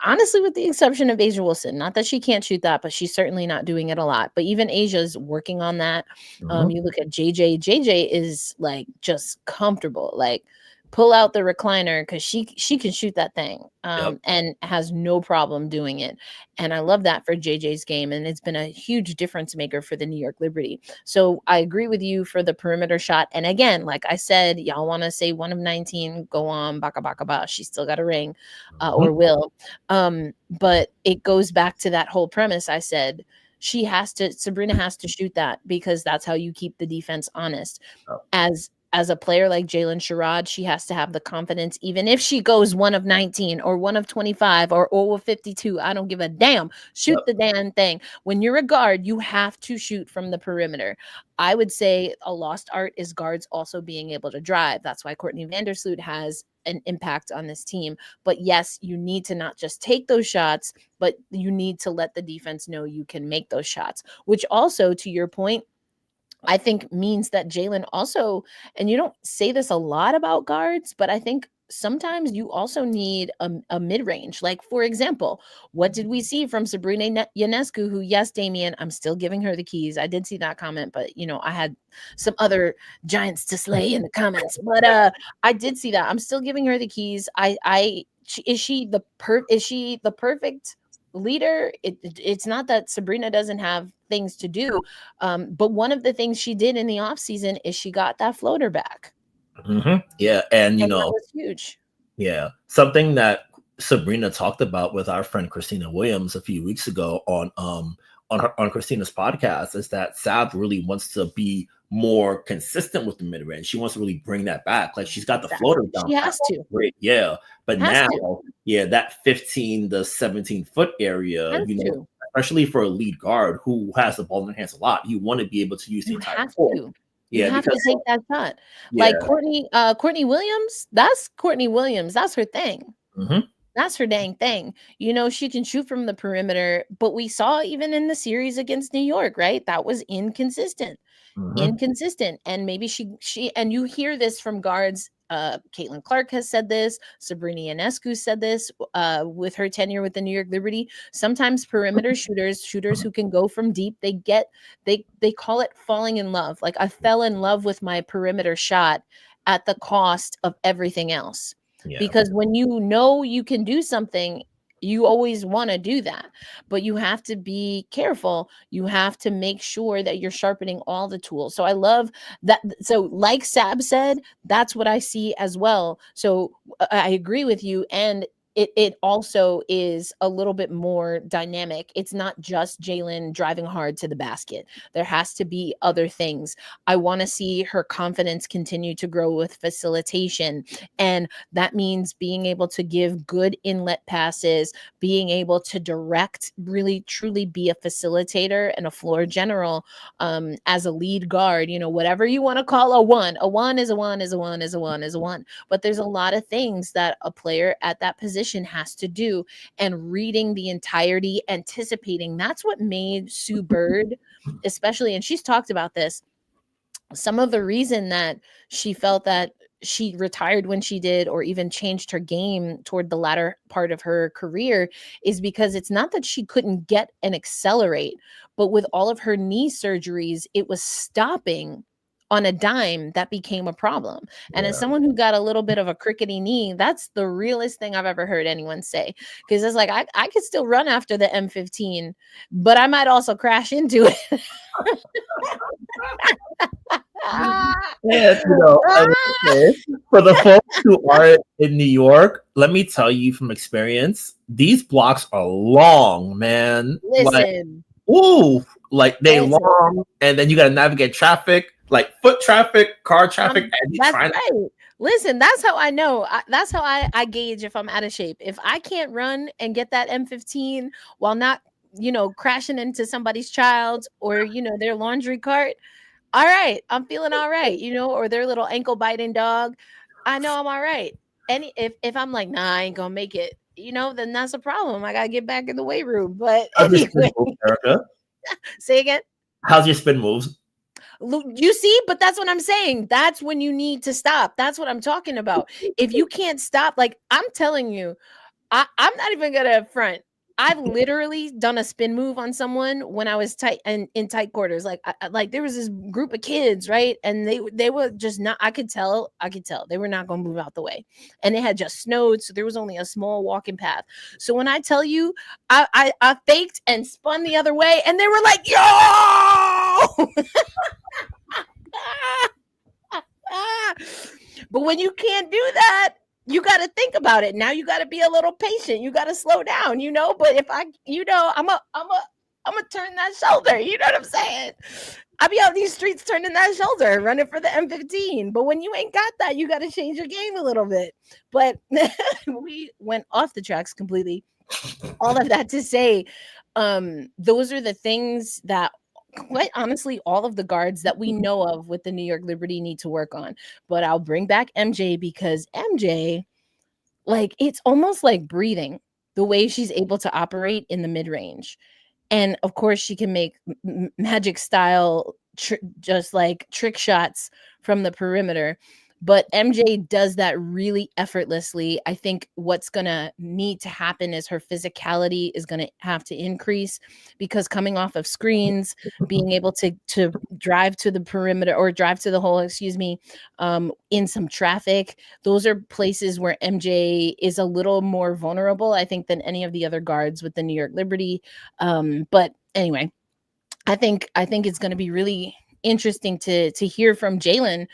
S1: honestly, with the exception of Asia Wilson, not that she can't shoot that, but she's certainly not doing it a lot. But even Asia's working on that. You look at JJ is like just comfortable, like pull out the recliner because she can shoot that thing and has no problem doing it. And I love that for JJ's game. And it's been a huge difference maker for the New York Liberty. So I agree with you for the perimeter shot. And again, like I said, y'all want to say 1 of 19, go on, baka baka ba. She's still got a ring or will. But it goes back to that whole premise. I said, Sabrina has to shoot that, because that's how you keep the defense honest. As a player like Jaylyn Sherrod, she has to have the confidence, even if she goes 1 of 19 or 1 of 25 or 0 of 52. I don't give a damn. Shoot the damn thing. When you're a guard, you have to shoot from the perimeter. I would say a lost art is guards also being able to drive. That's why Courtney Vandersloot has an impact on this team. But yes, you need to not just take those shots, but you need to let the defense know you can make those shots, which also, to your point, I think means that Jaylyn also, and you don't say this a lot about guards, but I think sometimes you also need a mid-range. Like, for example, what did we see from Sabrina Ionescu, who, yes, Damian, I'm still giving her the keys. I did see that comment, but, I had some other giants to slay in the comments. But I did see that. I'm still giving her the keys. Is she the perfect leader? It's not that Sabrina doesn't have things to do, but one of the things she did in the offseason is she got that floater back.
S3: Yeah, and
S1: that was huge.
S3: Yeah, something that Sabrina talked about with our friend Christina Williams a few weeks ago on Christina's podcast is that Sab really wants to be more consistent with the mid-range. She wants to really bring that back. Like, she's got the floater down.
S1: She has to.
S3: Great, yeah. But now, that 15 to 17 foot area, especially for a lead guard who has the ball in their hands a lot, you want to be able to use the entire court.
S1: You have to take that shot. Like Courtney Williams, that's Courtney Williams. That's her thing. That's her dang thing. You know, she can shoot from the perimeter, but we saw even in the series against New York, right? That was inconsistent.
S3: Mhm.
S1: Inconsistent. And maybe she and you hear this from guards. Caitlin Clark has said this. Sabrina Ionescu said this with her tenure with the New York Liberty. Sometimes perimeter shooters who can go from deep, they call it falling in love. Like, I fell in love with my perimeter shot at the cost of everything else.
S3: Yeah.
S1: Because when you know you can do something, you always want to do that, but you have to be careful. You have to make sure that you're sharpening all the tools. So I love that. So, like Sab said, that's what I see as well. So I agree with you. And it also is a little bit more dynamic. It's not just Jaylyn driving hard to the basket. There has to be other things. I want to see her confidence continue to grow with facilitation. And that means being able to give good inlet passes, being able to direct, really truly be a facilitator and a floor general as a lead guard. You know, whatever you want to call a one is a one is a one is a one is a one. But there's a lot of things that a player at that position has to do, and reading the entirety, anticipating. That's what made Sue Bird, especially, and she's talked about this, some of the reason that she felt that she retired when she did, or even changed her game toward the latter part of her career, is because it's not that she couldn't get and accelerate, but with all of her knee surgeries, it was stopping on a dime. That became a problem. And as
S3: Yeah.
S1: someone who got a little bit of a crickety knee, that's the realest thing I've ever heard anyone say. Because it's like, I could still run after the M15, but I might also crash into it.
S3: And for the folks who are in New York, let me tell you from experience, these blocks are long, man. Like,
S1: Listen,
S3: ooh, like they
S1: listen.
S3: long, and then you gotta navigate traffic, like foot traffic, car traffic, and you
S1: That's
S3: trying
S1: right. Listen, that's how I know. That's how I gauge if I'm out of shape. If I can't run and get that M15 while not, crashing into somebody's child, or, their laundry cart, all right, I'm feeling all right, or their little ankle biting dog, I know I'm all right. If I'm like, nah, I ain't gonna make it, then that's a problem. I gotta get back in the weight room. But
S3: how's your spin
S1: anyway,
S3: move, Erica?
S1: say again.
S3: How's your spin moves?
S1: You see, but that's what I'm saying. That's when you need to stop. That's what I'm talking about. If you can't stop, like, I'm telling you, I'm not even gonna front. I've literally done a spin move on someone when I was tight and in tight quarters. Like, like there was this group of kids, right? And they were just not. I could tell they were not gonna move out the way, and it had just snowed, so there was only a small walking path. So when I tell you, I faked and spun the other way, and they were like, "Yo!" But when you can't do that, you got to think about it. Now you got to be a little patient. You got to slow down, But if I'm a turn that shoulder. You know what I'm saying? I be out these streets turning that shoulder, running for the M15. But when you ain't got that, you got to change your game a little bit. But we went off the tracks completely. All of that to say, those are the things that, quite honestly, all of the guards that we know of with the New York Liberty need to work on. But I'll bring back MJ, because MJ, like, it's almost like breathing, the way she's able to operate in the mid-range. And of course, she can make magic style, just like trick shots from the perimeter. But MJ does that really effortlessly. I think what's going to need to happen is her physicality is going to have to increase, because coming off of screens, being able to drive to the perimeter, or drive to the hole, excuse me, in some traffic, those are places where MJ is a little more vulnerable, I think, than any of the other guards with the New York Liberty. But anyway, I think it's going to be really interesting to hear from Jaylyn,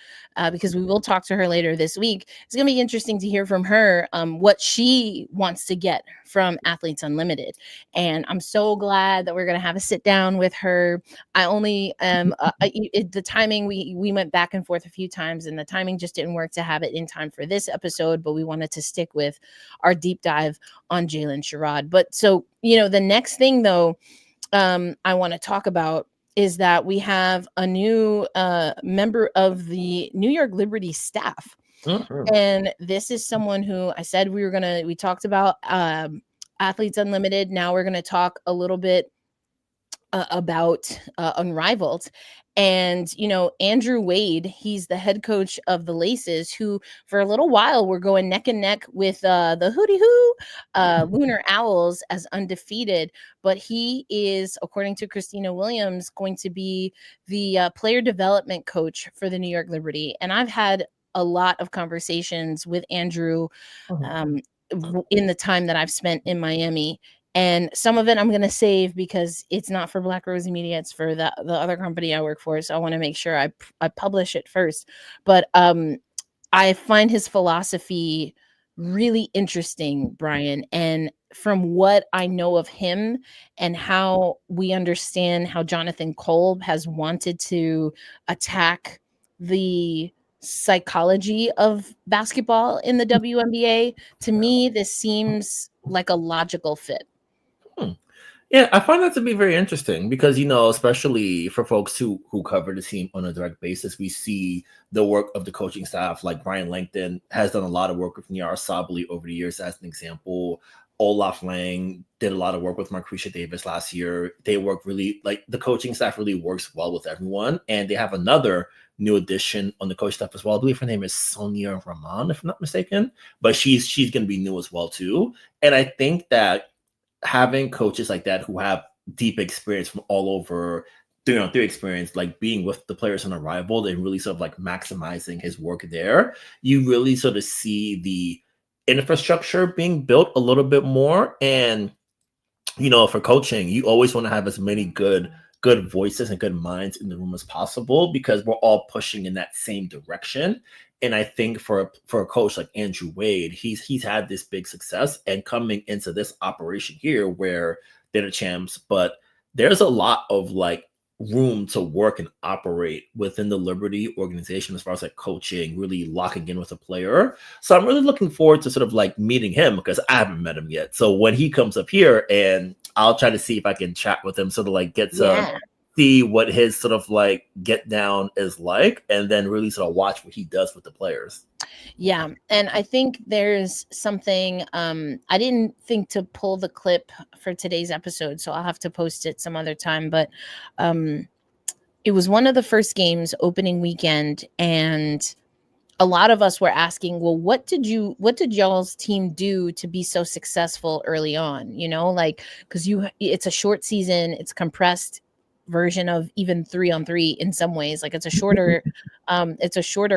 S1: because we will talk to her later this week. It's going to be interesting to hear from her what she wants to get from Athletes Unlimited. And I'm so glad that we're going to have a sit down with her. I only the timing, we went back and forth a few times, and the timing just didn't work to have it in time for this episode, but we wanted to stick with our deep dive on Jaylyn Sherrod. But so, the next thing though, I want to talk about is that we have a new member of the New York Liberty staff.
S3: Mhm.
S1: And this is someone who I said we talked about Athletes Unlimited. Now we're going to talk a little bit about Unrivaled. And, Andrew Wade, he's the head coach of the Laces, who for a little while were going neck and neck with the Hootie Hoo Lunar Owls as undefeated. But he is, according to Christina Williams, going to be the player development coach for the New York Liberty. And I've had a lot of conversations with Andrew in the time that I've spent in Miami. And some of it I'm going to save because it's not for Black Rosie Media. It's for the other company I work for. So I want to make sure I publish it first. But I find his philosophy really interesting, Brian. And from what I know of him and how we understand how Jonathan Kolb has wanted to attack the psychology of basketball in the WNBA, to me, this seems like a logical fit.
S3: Yeah, I find that to be very interesting because, especially for folks who cover the team on a direct basis, we see the work of the coaching staff. Like Brian Langton has done a lot of work with Niara Sabally over the years, as an example. Olaf Lang did a lot of work with Marquisha Davis last year. They work really, like, the coaching staff really works well with everyone. And they have another new addition on the coach staff as well. I believe her name is Sonia Rahman, if I'm not mistaken. But she's going to be new as well, too. And I think that having coaches like that who have deep experience from all over, their experience, like being with the players on arrival and really sort of like maximizing his work there, you really sort of see the infrastructure being built a little bit more. And, for coaching, you always want to have as many good voices and good minds in the room as possible because we're all pushing in that same direction. And I think for a coach like Andrew Wade, he's had this big success, and coming into this operation here where they're the champs, but there's a lot of like room to work and operate within the Liberty organization as far as like coaching, really locking in with a player. So I'm really looking forward to sort of like meeting him because I haven't met him yet. So when he comes up here, and I'll try to see if I can chat with him, sort of like get to see what his sort of like get down is like, and then really sort of watch what he does with the players.
S1: Yeah. And I think there's something, I didn't think to pull the clip for today's episode, so I'll have to post it some other time. But it was one of the first games, opening weekend, and a lot of us were asking, well, what did y'all's team do to be so successful early on? Like, because it's a short season, it's compressed version of even 3-on-3 in some ways. Like it's a shorter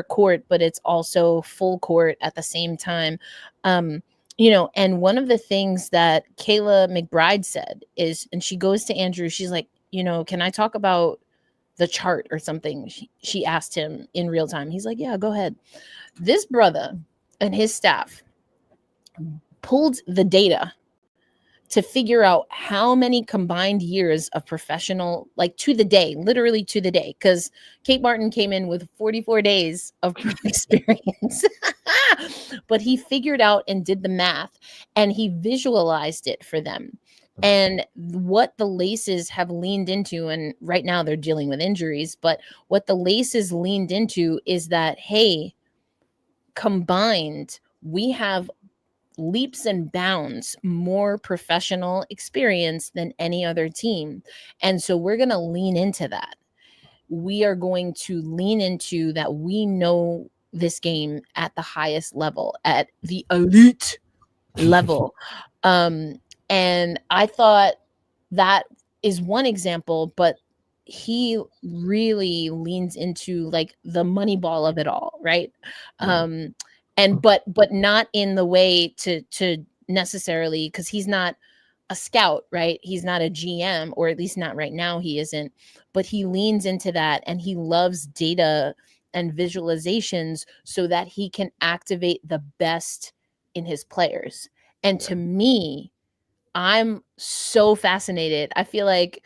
S1: court, but it's also full court at the same time. And one of the things that Kayla McBride said is, and she goes to Andrew, she's like, can I talk about the chart or something? She asked him in real time. He's like, yeah, go ahead. This brother and his staff pulled the data to figure out how many combined years of professional, like to the day, literally to the day, because Kate Martin came in with 44 days of experience. But he figured out and did the math, and he visualized it for them. And what the Laces have leaned into, and right now they're dealing with injuries, but what the Laces leaned into is that, hey, combined, we have leaps and bounds more professional experience than any other team. And so we're going to lean into that. We are going to lean into that. We know this game at the highest level, at the elite level. And I thought that is one example, but he really leans into like the money ball of it all, right? And but not in the way to necessarily, because he's not a scout, right? He's not a GM, or at least not right now he isn't, but he leans into that, and he loves data and visualizations so that he can activate the best in his players. And to me, I'm so fascinated. I feel like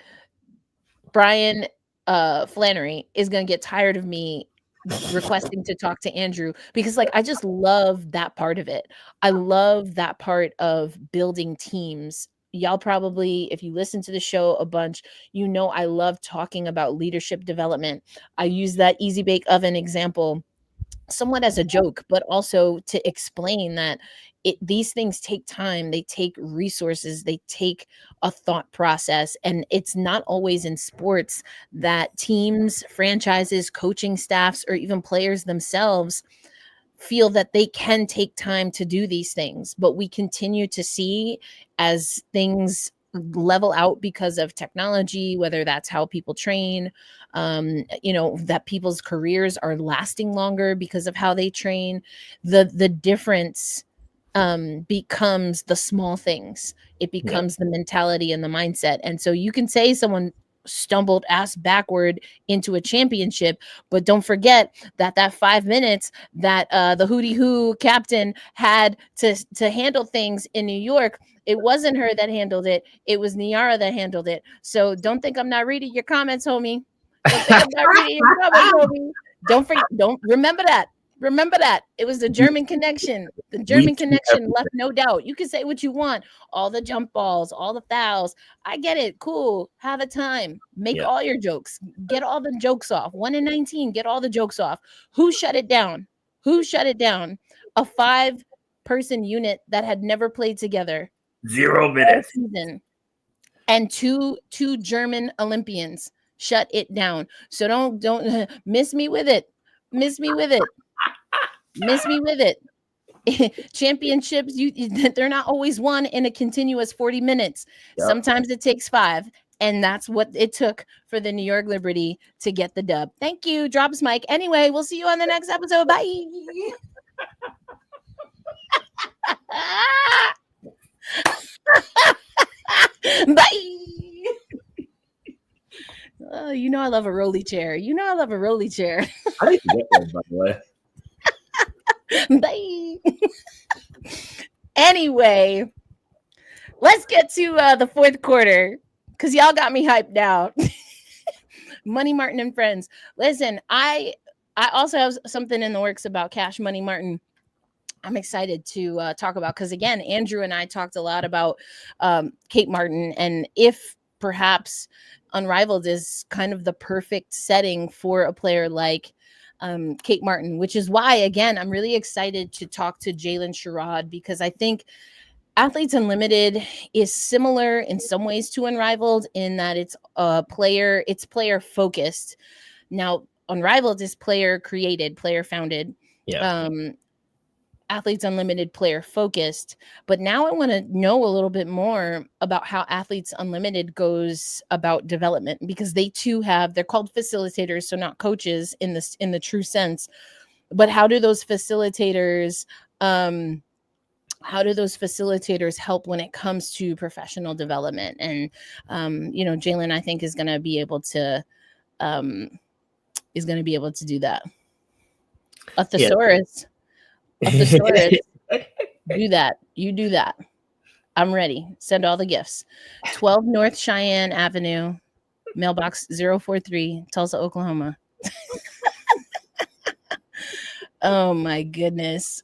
S1: Brian Flannery is going to get tired of me requesting to talk to Andrew, because like I just love that part of it. I love that part of building teams. Y'all probably, if you listen to the show a bunch, I love talking about leadership development. I use that Easy Bake Oven example somewhat as a joke, but also to explain that these things take time, they take resources, they take a thought process, and it's not always in sports that teams, franchises, coaching staffs, or even players themselves feel that they can take time to do these things. But we continue to see, as things level out because of technology, whether that's how people train, that people's careers are lasting longer because of how they train. The difference becomes the small things. It becomes the mentality and the mindset. And so you can say someone stumbled ass backward into a championship, but don't forget that 5 minutes that the Hootie Who captain had to handle things in New York, it wasn't her that handled it. It was Niara that handled it. So don't think I'm not reading your comments, homie. Don't think I'm not reading your comments, homie. Don't remember that. Remember that. It was the German connection. The German connection left no doubt. You can say what you want. All the jump balls, all the fouls. I get it. Cool. Have a time. Make all your jokes. Get all the jokes off. 1 in 19. Get all the jokes off. Who shut it down? Who shut it down? A 5-person unit that had never played together.
S3: 0 minutes.
S1: Season. And two German Olympians shut it down. So don't miss me with it. Miss me with it. Miss me with it. Championships, they're not always won in a continuous 40 minutes. Sometimes it takes 5, and that's what it took for the New York Liberty to get the dub. Thank you. Drops mic. Anyway, we'll see you on the next episode. Bye. Bye. Oh, I love a rolly chair. I love a rolly chair.
S3: I didn't get one, by the way.
S1: Bye. Anyway, let's get to the fourth quarter, because y'all got me hyped now. Money Martin and friends. Listen, I also have something in the works about Cash Money Martin. I'm excited to talk about, because again, Andrew and I talked a lot about Kate Martin, and if perhaps Unrivaled is kind of the perfect setting for a player like Kate Martin, which is why, again, I'm really excited to talk to Jaylyn Sherrod, because I think Athletes Unlimited is similar in some ways to Unrivaled in that it's player focused. Now, Unrivaled is player created, player founded. Athletes Unlimited player focused. But now I want to know a little bit more about how Athletes Unlimited goes about development, because they too they're called facilitators, so not coaches in the true sense. But how do those facilitators help when it comes to professional development? And Jaylyn, I think, is going to be able to do that. A thesaurus. A thesaurus. Do that. You do that. I'm ready. Send all the gifts. 12 North Cheyenne Avenue, mailbox 043, Tulsa, Oklahoma. Oh my goodness.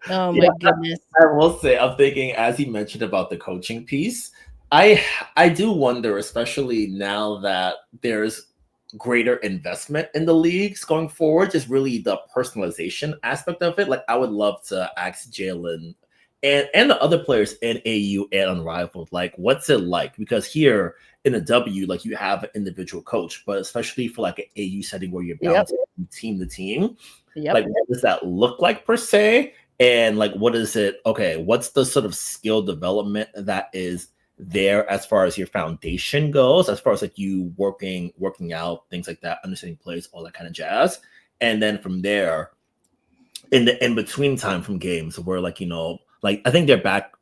S1: Oh my goodness.
S3: I will say, I'm thinking, as he mentioned about the coaching piece, I do wonder, especially now that there's greater investment in the leagues going forward, just really the personalization aspect of it. Like, I would love to ask Jaylyn and the other players in AU and Unrivaled, like, what's it like? Because here in the W, like, you have an individual coach, but especially for like an AU setting where you're bouncing team to team, like, what does that look like per se? And like, what's the sort of skill development that is there as far as your foundation goes, as far as like you working out, things like that, understanding plays, all that kind of jazz. And then from there, in the in-between time from games where, like, like, I think they're back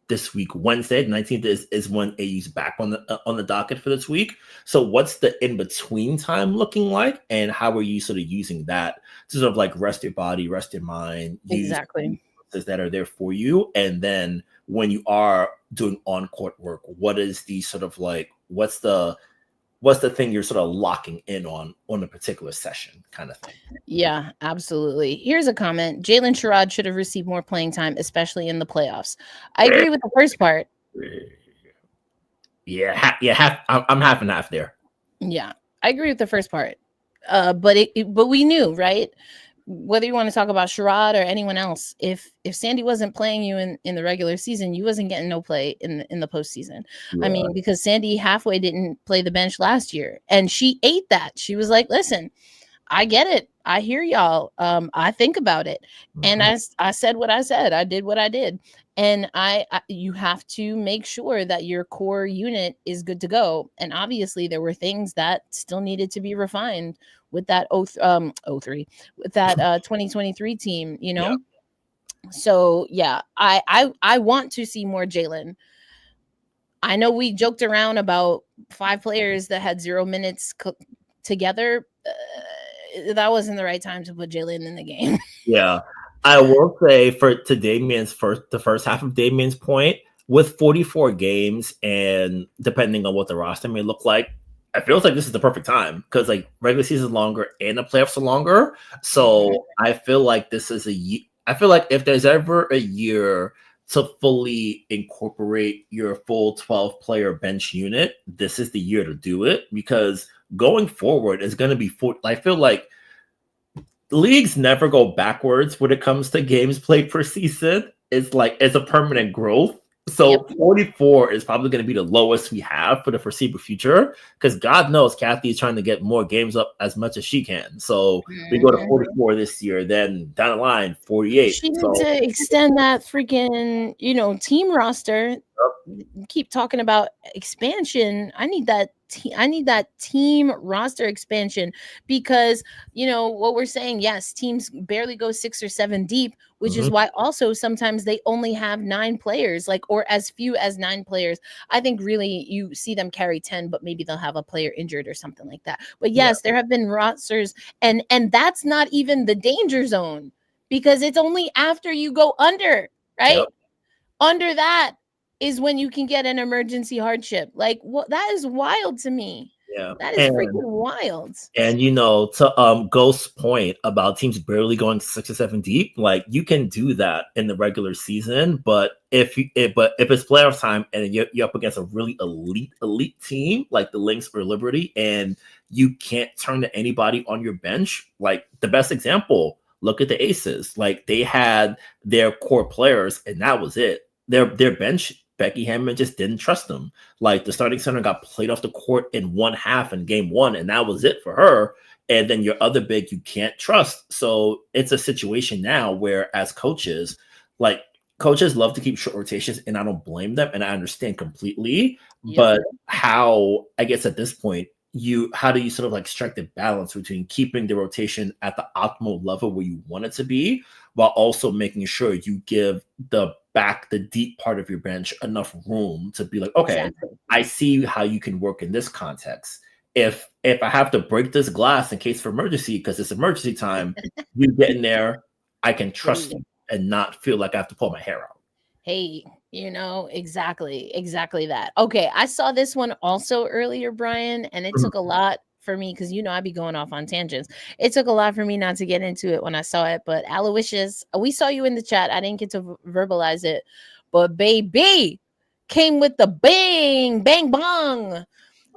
S3: this week, Wednesday, the 19th is when AU's back on the docket for this week. So what's the in-between time looking like, and how are you sort of using that to sort of like rest your body, rest your mind,
S1: exactly
S3: that are there for you? And then when you are doing on-court work, what is the sort of like, what's the thing you're sort of locking in on a particular session kind of thing?
S1: Yeah, absolutely. Here's a comment. Jaylyn Sherrod should have received more playing time, especially in the playoffs. I agree with the first part.
S3: I'm half and half there.
S1: Yeah, I agree with the first part. But we knew, right? whether you want to talk about Sherrod or anyone else, if Sandy wasn't playing you in the regular season, you wasn't getting no play in the postseason.
S3: Yeah.
S1: I mean, because Sandy halfway didn't play the bench last year, and she ate that. She was like, listen, I get it. I hear y'all. I think about it. And I said what I said. I did what I did. And you have to make sure that your core unit is good to go. And obviously there were things that still needed to be refined with that 03, with that 2023 team, you know? Yeah. So yeah, I want to see more Jaylyn. I know we joked around about 5 players that had 0 minutes together. That wasn't the right time to put Jaylyn in the game.
S3: Yeah. I will say the first half of Damien's point, with 44 games and depending on what the roster may look like, I feel like this is the perfect time because like regular season is longer and the playoffs are longer. So I feel like this is I feel like if there's ever a year to fully incorporate your full 12 player bench unit, this is the year to do it because going forward is going to be I feel like leagues never go backwards when it comes to games played per season. It's a permanent growth. So 44 is probably going to be the lowest we have for the foreseeable future because God knows Kathy is trying to get more games up as much as she can. So we go to 44 this year, then down the line 48.
S1: She needs to extend that freaking, team roster. Keep talking about expansion. I need that team roster expansion because what we're saying, yes, teams barely go 6 or 7 deep, which is why also sometimes they only have 9 players, or as few as 9 players. I think really you see them carry 10, but maybe they'll have a player injured or something like that. But yes, there have been rosters and that's not even the danger zone because it's only after you go under, right? Under that is when you can get an emergency hardship. That is wild to me. Yeah. That is freaking wild.
S3: And to Ghost's point about teams barely going 6 or 7 deep, you can do that in the regular season, but if it's playoff time and you're up against a really elite team like the Lynx or Liberty, and you can't turn to anybody on your bench, the best example, look at the Aces. They had their core players and that was it. Their bench, Becky Hammond just didn't trust them. The starting center got played off the court in 1 half in game 1, and that was it for her. And then your other big you can't trust. So it's a situation now where as coaches, coaches love to keep short rotations, and I don't blame them, and I understand completely. Yep. But how, I guess at this point, how do you sort of strike the balance between keeping the rotation at the optimal level where you want it to be, while also making sure you give the deep part of your bench enough room to be okay, I see how you can work in this context. If I have to break this glass in case of emergency because it's emergency time, you get in there, I can trust you and not feel like I have to pull my hair out.
S1: Hey, exactly that. Okay, I saw this one also earlier, Brian, and it took a lot for me because I be going off on tangents. It took a lot for me not to get into it when I saw it, but Aloysius, we saw you in the chat. I didn't get to verbalize it, but baby came with the bang, bang, bong.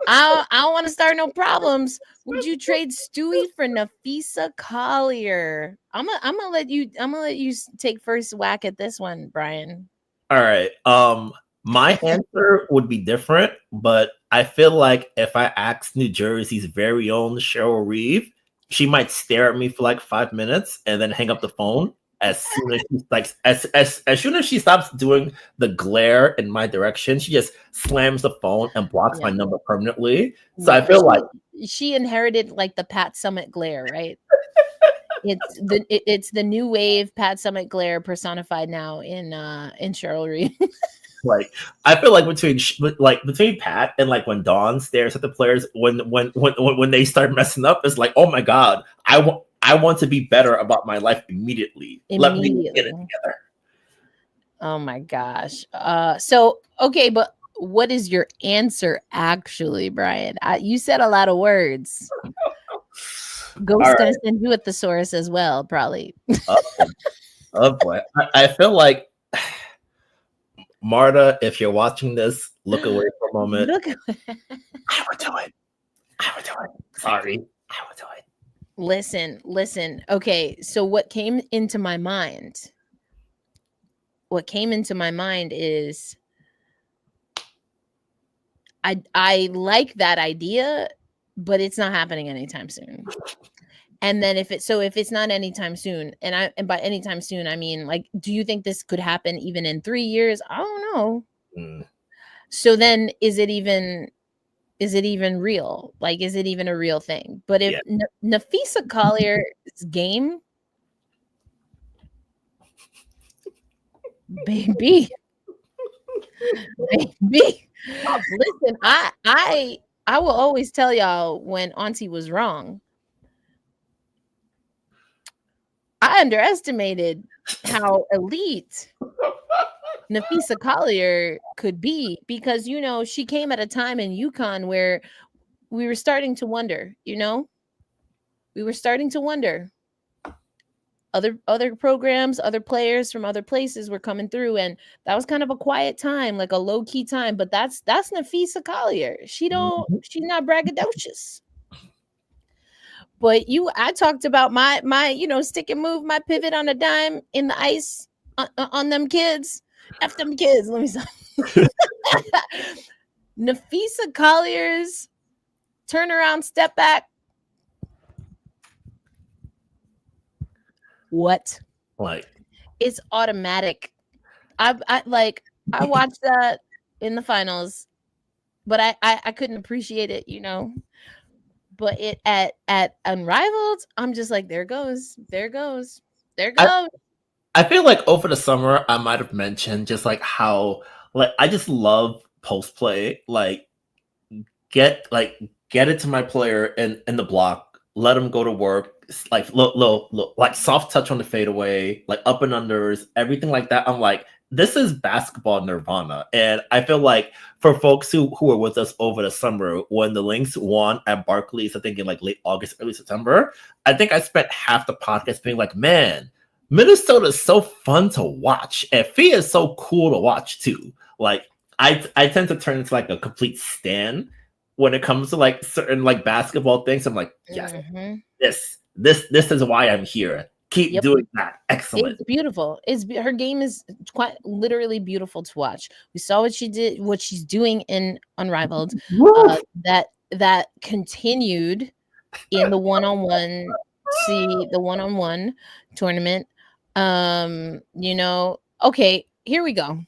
S1: I don't want to start no problems. Would you trade Stewie for Nafisa Collier? I'm gonna let you take first whack at this one, Brian.
S3: All right. My answer would be different, but I feel like if I asked New Jersey's very own Cheryl Reeve, she might stare at me for 5 minutes and then hang up the phone as soon as she as soon as she stops doing the glare in my direction. She just slams the phone and blocks my number permanently. So I feel like
S1: she inherited the Pat Summitt glare, right? It's the new wave Pat Summitt glare personified now in Cheryl Reeve.
S3: I feel between Pat and when Dawn stares at the players when they start messing up, it's oh my God, I want to be better about my life immediately. Let me get it together.
S1: Oh my gosh. So okay, but what is your answer actually, Brian? You said a lot of words. Ghost's gonna send you a thesaurus as well, probably.
S3: Oh boy. I feel like Marta, if you're watching this, look away for a moment. I would do it. Sorry. I would do it.
S1: Listen. Okay, so what came into my mind? What came into my mind is I like that idea, but it's not happening anytime soon. And then if it's not anytime soon, and by anytime soon I mean, like, do you think this could happen even in 3 years? I don't know.
S3: Mm.
S1: So then is it even real? Like, is it even a real thing? But if
S3: Yeah.
S1: Nafisa Collier's game, baby, baby, listen, I will always tell y'all when Auntie was wrong. I underestimated how elite Nafisa Collier could be, because she came at a time in UConn where we were starting to wonder, other programs, other players from other places were coming through, and that was kind of a quiet time, like a low-key time. But that's Nafisa Collier. She's not braggadocious. But I talked about my stick and move, my pivot on a dime in the ice on them kids. F them kids. Let me stop. Nafisa Collier's turnaround step back. What?
S3: Like,
S1: It's automatic. I watched that in the finals, but I couldn't appreciate it, But it at Unrivaled, I'm just like, there goes.
S3: I feel like over the summer I might have mentioned just like how like I just love post play. Like get it to my player in the block, let him go to work. Like low, like soft touch on the fadeaway, like up and unders, everything like that. I'm like, this is basketball nirvana. And I feel like for folks who were with us over the summer when the Lynx won at Barclays, I think in like late August, early September, I think I spent half the podcast being like, man, Minnesota is so fun to watch. And Fia is so cool to watch too. Like I tend to turn into like a complete stan when it comes to like certain like basketball things. I'm like, yes, this is why I'm here. Keep doing that. Excellent.
S1: It's beautiful. Her game is quite literally beautiful to watch. We saw what she did, what she's doing in Unrivaled. That continued in the one-on-one. The one-on-one tournament. Okay, here we go.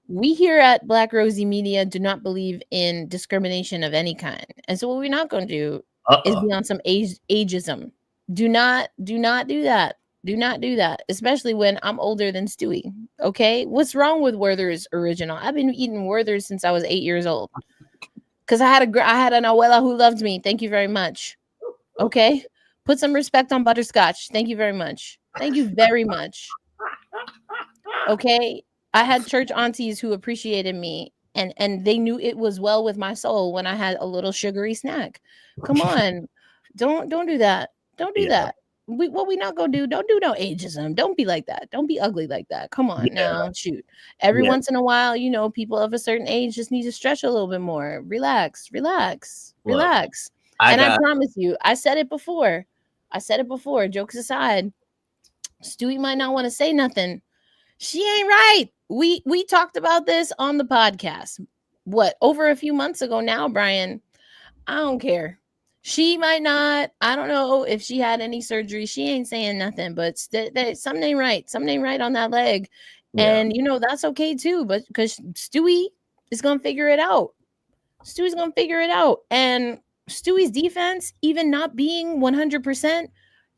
S1: We here at Black Rosie Media do not believe in discrimination of any kind. And so what we're not going to do is be on some ageism. Do not do that. Do not do that, especially when I'm older than Stewie. Okay? What's wrong with Werther's original? I've been eating Werther's since I was 8 years old. Because I had an abuela who loved me. Thank you very much. Okay? Put some respect on butterscotch. Thank you very much. Thank you very much. Okay? I had church aunties who appreciated me, and they knew it was well with my soul when I had a little sugary snack. Come on. Don't do that. Don't do that. What we not gonna do? Don't do no ageism. Don't be like that. Don't be ugly like that. Come on now. Shoot. Every once in a while, people of a certain age just need to stretch a little bit more. Relax. I promise you, I said it before. Jokes aside, Stewie might not want to say nothing. She ain't right. We talked about this on the podcast. What, over a few months ago now, Brian? I don't care. She might not. I don't know if she had any surgery. She ain't saying nothing, but something ain't right. Something ain't right on that leg. Yeah. And, that's okay too. But because Stewie is going to figure it out. And Stewie's defense, even not being 100%,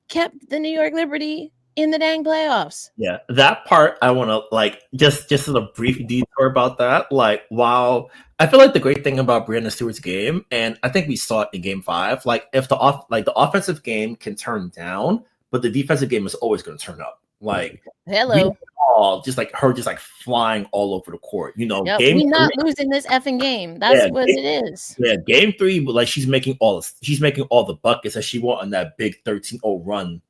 S1: kept the New York Liberty in the dang playoffs.
S3: Yeah, that part I want to like just as a brief detour about that. Like, while I feel like the great thing about Breanna Stewart's game, and I think we saw it in Game 5, like if the offensive game can turn down, but the defensive game is always going to turn up. Like,
S1: hello,
S3: just like her, just like flying all over the court. We're
S1: not losing this effing game. That's what it is.
S3: Yeah, Game 3, but like she's making all the buckets that she won on that big 13-0 run,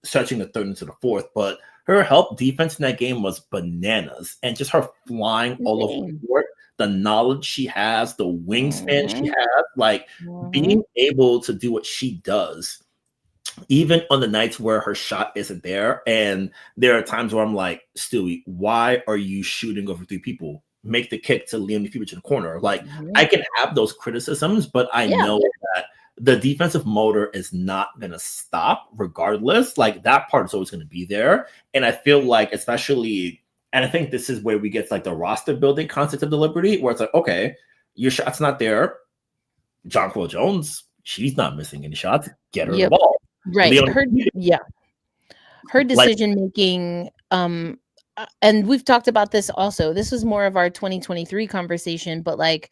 S3: stretching the third into the fourth. But her help defense in that game was bananas, and just her flying all over the court, the knowledge she has, the wingspan she has, like being able to do what she does even on the nights where her shot isn't there, and there are times where I'm like, Stewie, why are you shooting over 3 people? Make the kick to Liam Lefebvre to the corner. Like, I can have those criticisms, but I know that the defensive motor is not going to stop regardless. Like, that part is always going to be there. And I feel like, especially, and I think this is where we get like the roster building concept of the Liberty, where it's like, okay, your shot's not there. Jonquil Jones, she's not missing any shots. Get her the ball.
S1: Right. Her decision making, and we've talked about this also. This was more of our 2023 conversation, but like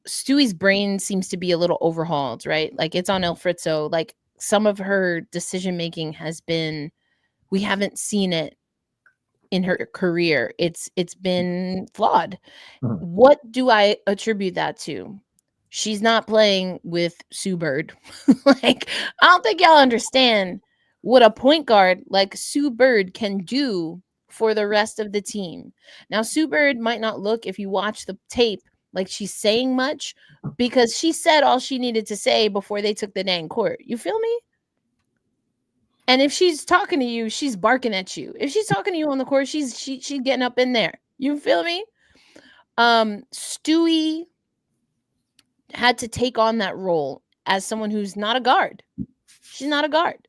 S1: Stewie's brain seems to be a little overhauled, right? Like it's on El Fritzo. Like some of her decision making has been, we haven't seen it in her career. It's been flawed. What do I attribute that to? She's not playing with Sue Bird. Like, I don't think y'all understand what a point guard like Sue Bird can do for the rest of the team. Now, Sue Bird might not look, if you watch the tape, like she's saying much, because she said all she needed to say before they took the dang court. You feel me? And if she's talking to you, she's barking at you. If she's talking to you on the court, she's getting up in there. You feel me? Stewie had to take on that role as someone who's not a guard. She's not a guard.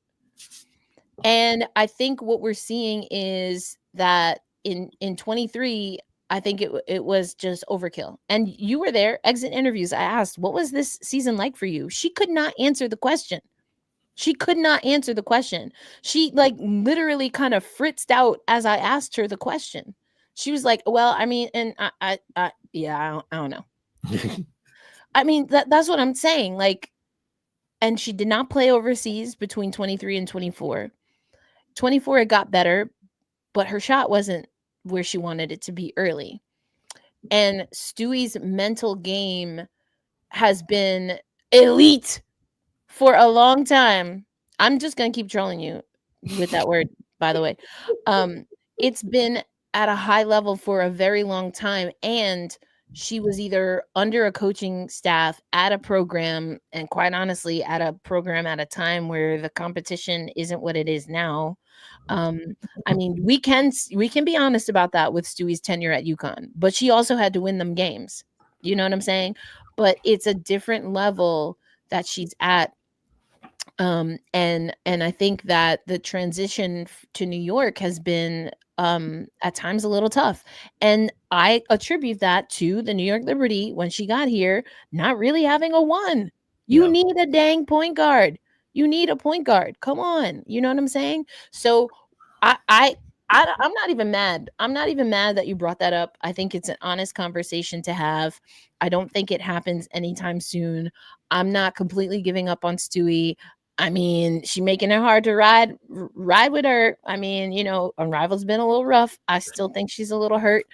S1: And I think what we're seeing is that in 23, I think it was just overkill. And you were there, exit interviews. I asked, what was this season like for you? She could not answer the question. She could not answer the question. She like literally kind of fritzed out as I asked her the question. She was like, well, I mean, and I don't know. I mean, that's what I'm saying. Like, and she did not play overseas between 23 and 24. 24, it got better, but her shot wasn't where she wanted it to be early. And Stewie's mental game has been elite for a long time. I'm just going to keep trolling you with that word, by the way. It's been at a high level for a very long time. And she was either under a coaching staff at a program, and quite honestly, at a program at a time where the competition isn't what it is now. I mean, we can be honest about that with Stewie's tenure at UConn, but she also had to win them games. You know what I'm saying? But it's a different level that she's at. And I think that the transition to New York has been at times a little tough. And I attribute that to the New York Liberty when she got here, not really having a one. You need a dang point guard. You need a point guard. Come on. You know what I'm saying? So I'm not even mad. I'm not even mad that you brought that up. I think it's an honest conversation to have. I don't think it happens anytime soon. I'm not completely giving up on Stewie. I mean, she making it hard to ride with her. I mean, you know, Unrival's been a little rough. I still think she's a little hurt.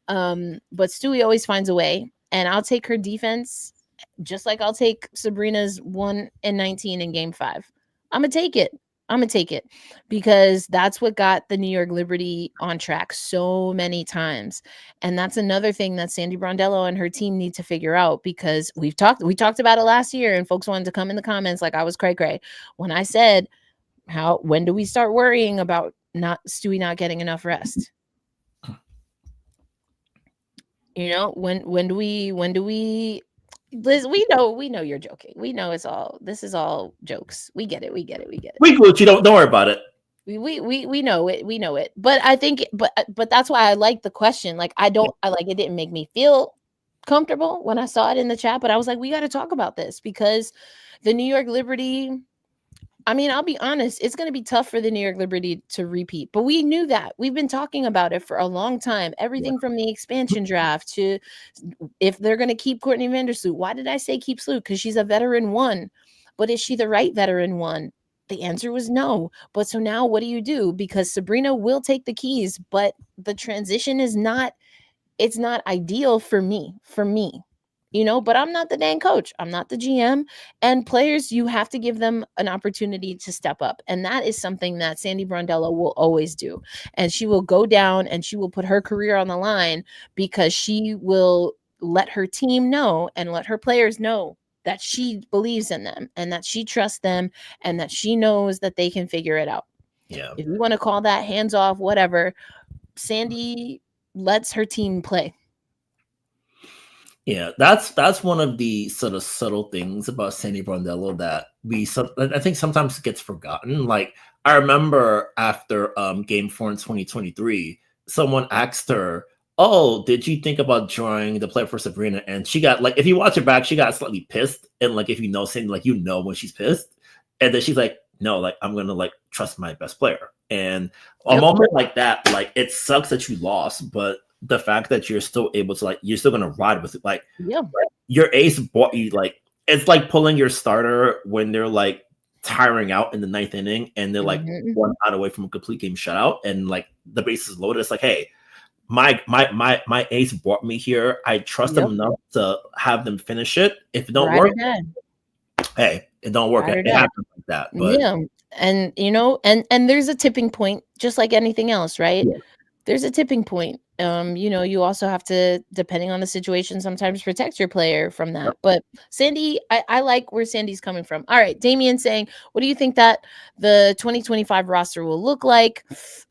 S1: But Stewie always finds a way. And I'll take her defense just like I'll take Sabrina's 1-19 in game 5. I'm going to take it. I'm going to take it because that's what got the New York Liberty on track so many times. And that's another thing that Sandy Brondello and her team need to figure out, because we talked about it last year and folks wanted to come in the comments like I was cray when I said, when do we start worrying about Stewie not getting enough rest? You know, when do we Liz, we know you're joking. We know this is all jokes. We get it. We
S3: Gucci, don't worry about it.
S1: We know it. We know it. But I think but that's why I like the question. Like I like it didn't make me feel comfortable when I saw it in the chat, but I was like, we got to talk about this because the New York Liberty, I mean, I'll be honest, it's going to be tough for the New York Liberty to repeat, but we knew that. We've been talking about it for a long time. Everything from the expansion draft to if they're going to keep Courtney Vandersloot. Why did I say keep Sloot? Because she's a veteran one. But is she the right veteran one? The answer was no. But so now what do you do? Because Sabrina will take the keys, but the transition is not, it's not ideal for me. You know, but I'm not the dang coach. I'm not the GM. And players, you have to give them an opportunity to step up. And that is something that Sandy Brondello will always do. And she will go down and she will put her career on the line because she will let her team know and let her players know that she believes in them and that she trusts them and that she knows that they can figure it out.
S3: Yeah.
S1: If you want to call that hands off, whatever, Sandy lets her team play.
S3: Yeah, that's one of the sort of subtle things about Sandy Brondello that I think sometimes gets forgotten. Like I remember after Game 4 in 2023, someone asked her, "Oh, did you think about joining the player for Sabrina?" And she got like, if you watch it back, she got slightly pissed. And like, if you know Sandy, like when she's pissed, and then she's like, "No, like I'm gonna like trust my best player." And a moment like that, like it sucks that you lost, but the fact that you're still able to like, you're still gonna ride with it. Like, your ace bought you, like it's like pulling your starter when they're like tiring out in the 9th inning and they're like 1 out away from a complete game shutout and like the base is loaded. It's like, hey, my ace brought me here. I trust them enough to have them finish it. If it don't work, hey, it don't work. It happens like that. But
S1: and you know, and there's a tipping point, just like anything else, right? There's a tipping point. You know, you also have to, depending on the situation, sometimes protect your player from that. But Sandy, I like where Sandy's coming from. All right, Damien saying, what do you think that the 2025 roster will look like?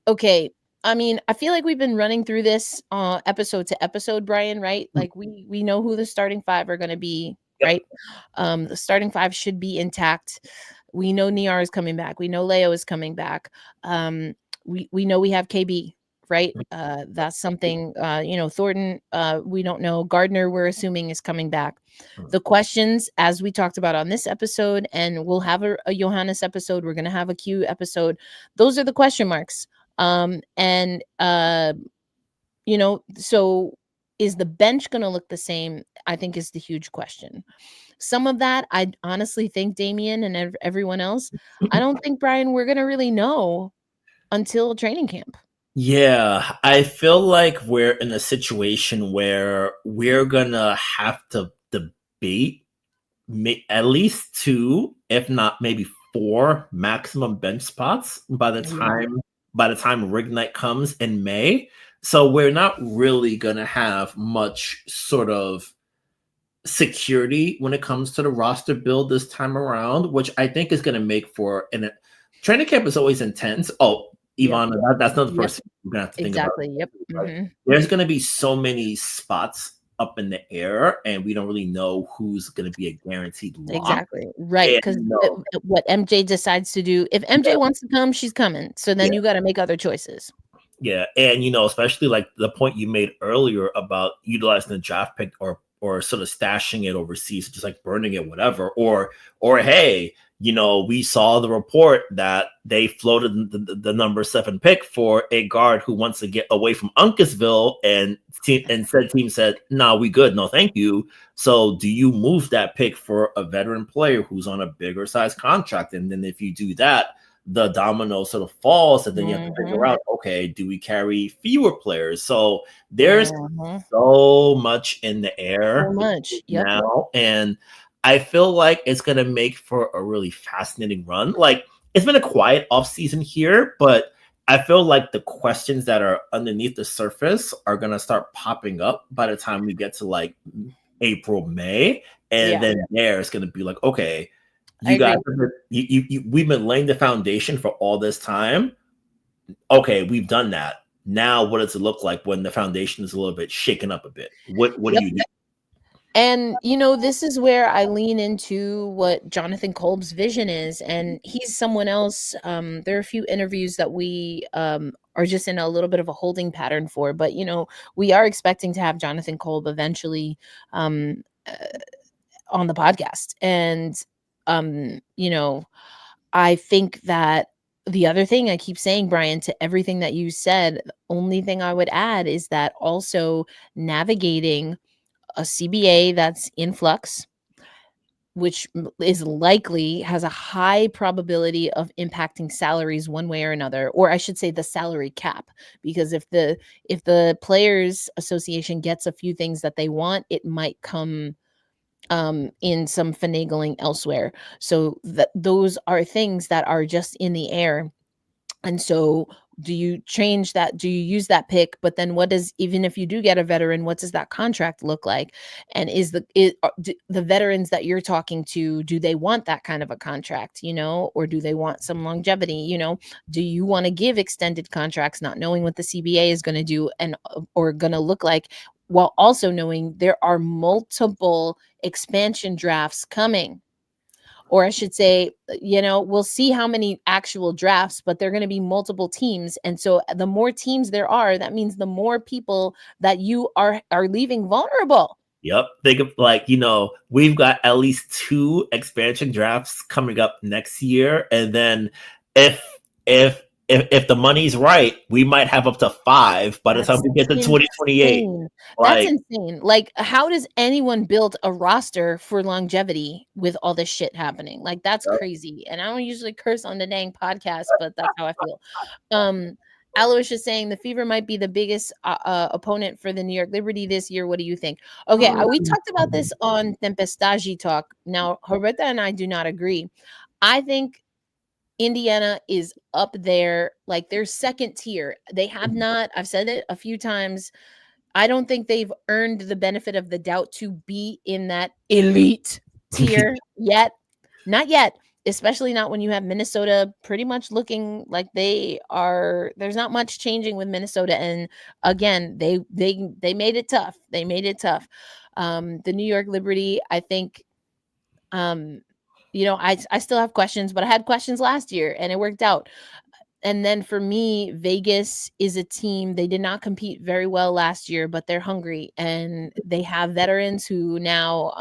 S1: Okay, I mean, I feel like we've been running through this episode to episode, Brian, right? Like we know who the starting 5 are going to be, right? The starting 5 should be intact. We know Niar is coming back. We know Leo is coming back. We know we have KB, right? That's something, you know, Thornton, we don't know. Gardner, we're assuming, is coming back. The questions, as we talked about on this episode, and we'll have a Johannes episode, we're going to have a Q episode. Those are the question marks. You know, so is the bench going to look the same? I think is the huge question. Some of that, I honestly think, Damien and everyone else, I don't think, Brian, we're going to really know until training camp.
S3: Yeah, I feel like we're in a situation where we're gonna have to debate at least 2, if not maybe 4 maximum bench spots by the time rig night comes in May. So we're not really gonna have much sort of security when it comes to the roster build this time around, which I think is gonna make for training camp is always intense. Oh, Ivana, that's not the first thing we're gonna have to think about. There's gonna be so many spots up in the air, and we don't really know who's gonna be a guaranteed lock.
S1: Right? Because what MJ decides to do, if MJ wants to come, she's coming. So then you got to make other choices.
S3: Yeah, and you know, especially like the point you made earlier about utilizing the draft pick or sort of stashing it overseas, just like burning it, whatever, or hey, you know, we saw the report that they floated the number 7 pick for a guard who wants to get away from Uncasville, and said team said, "No, we good, no, thank you." So, do you move that pick for a veteran player who's on a bigger size contract? And then if you do that, the domino sort of falls, and then you have to figure out, okay, do we carry fewer players? So there's so much in the air now, and I feel like it's going to make for a really fascinating run. Like, it's been a quiet offseason here, but I feel like the questions that are underneath the surface are going to start popping up by the time we get to like April, May. And then it's going to be like, okay, you guys, we've been laying the foundation for all this time. Okay, we've done that. Now, what does it look like when the foundation is a little bit shaken up a bit? What do you do?
S1: And, you know, this is where I lean into what Jonathan Kolb's vision is. And he's someone else. There are a few interviews that we are just in a little bit of a holding pattern for. But, you know, we are expecting to have Jonathan Kolb eventually on the podcast. And, you know, I think that the other thing I keep saying, Brian, to everything that you said, the only thing I would add is that also navigating a CBA that's in flux, which is likely has a high probability of impacting salaries one way or another, or I should say the salary cap, because if the Players Association gets a few things that they want, it might come in some finagling elsewhere. So those are things that are just in the air. And so do you change that? Do you use that pick? But then even if you do get a veteran, what does that contract look like? And the veterans that you're talking to, do they want that kind of a contract, or do they want some longevity? Do you want to give extended contracts, not knowing what the CBA is going to do or going to look like, while also knowing there are multiple expansion drafts coming? Or I should say, we'll see how many actual drafts, but they're going to be multiple teams. And so the more teams there are, that means the more people that you are leaving vulnerable.
S3: Yep. Think of we've got at least 2 expansion drafts coming up next year. And then if the money's right, we might have up to 5 by the time we get to 2028.
S1: That's insane. Like, how does anyone build a roster for longevity with all this shit happening? Like, that's crazy. And I don't usually curse on the dang podcast, but that's how I feel. Alois is saying the Fever might be the biggest opponent for the New York Liberty this year. What do you think? Okay, we talked about this on Tempestagi Talk. Now, Roberta and I do not agree. I think Indiana is up there, like they're second tier. They have not, I've said it a few times, I don't think they've earned the benefit of the doubt to be in that elite tier yet. Not yet, especially not when you have Minnesota pretty much looking like they are. There's not much changing with Minnesota. And again, they made it tough. They made it tough. The New York Liberty, I think, I still have questions, but I had questions last year and it worked out. And then for me, Vegas is a team, they did not compete very well last year, but they're hungry and they have veterans who now,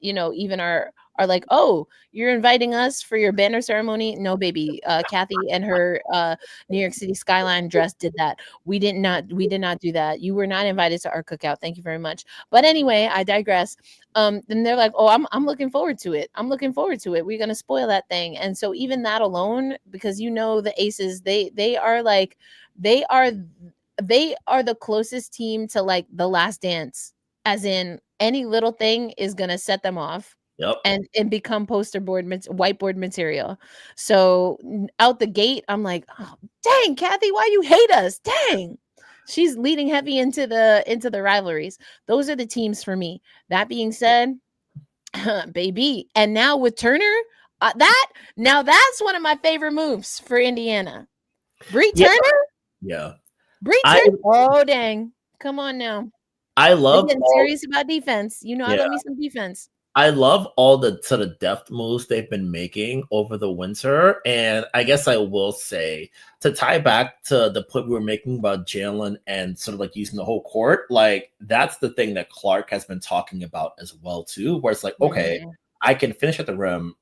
S1: even are like, oh, you're inviting us for your banner ceremony? No, baby. Kathy and her New York City skyline dress did that. We did not do that. You were not invited to our cookout. Thank you very much. But anyway, I digress. Then they're like, oh, I'm looking forward to it. I'm looking forward to it. We're gonna spoil that thing. And so even that alone, because the Aces, they are the closest team to like the Last Dance, as in any little thing is gonna set them off.
S3: Yep.
S1: And become whiteboard material. So out the gate, I'm like, oh, dang, Kathy, why you hate us? Dang. She's leading heavy into the rivalries. Those are the teams for me. That being said, baby, and now with Turner, that's one of my favorite moves for Indiana. Bree Turner?
S3: Yeah.
S1: Bree Turner. Oh, dang. Come on now.
S3: I love
S1: getting serious about defense. I love me some defense.
S3: I love all the sort of depth moves they've been making over the winter. And I guess I will say, to tie back to the point we were making about Jaylyn and sort of like using the whole court, like that's the thing that Clark has been talking about as well too, where it's like, okay, I can finish at the rim.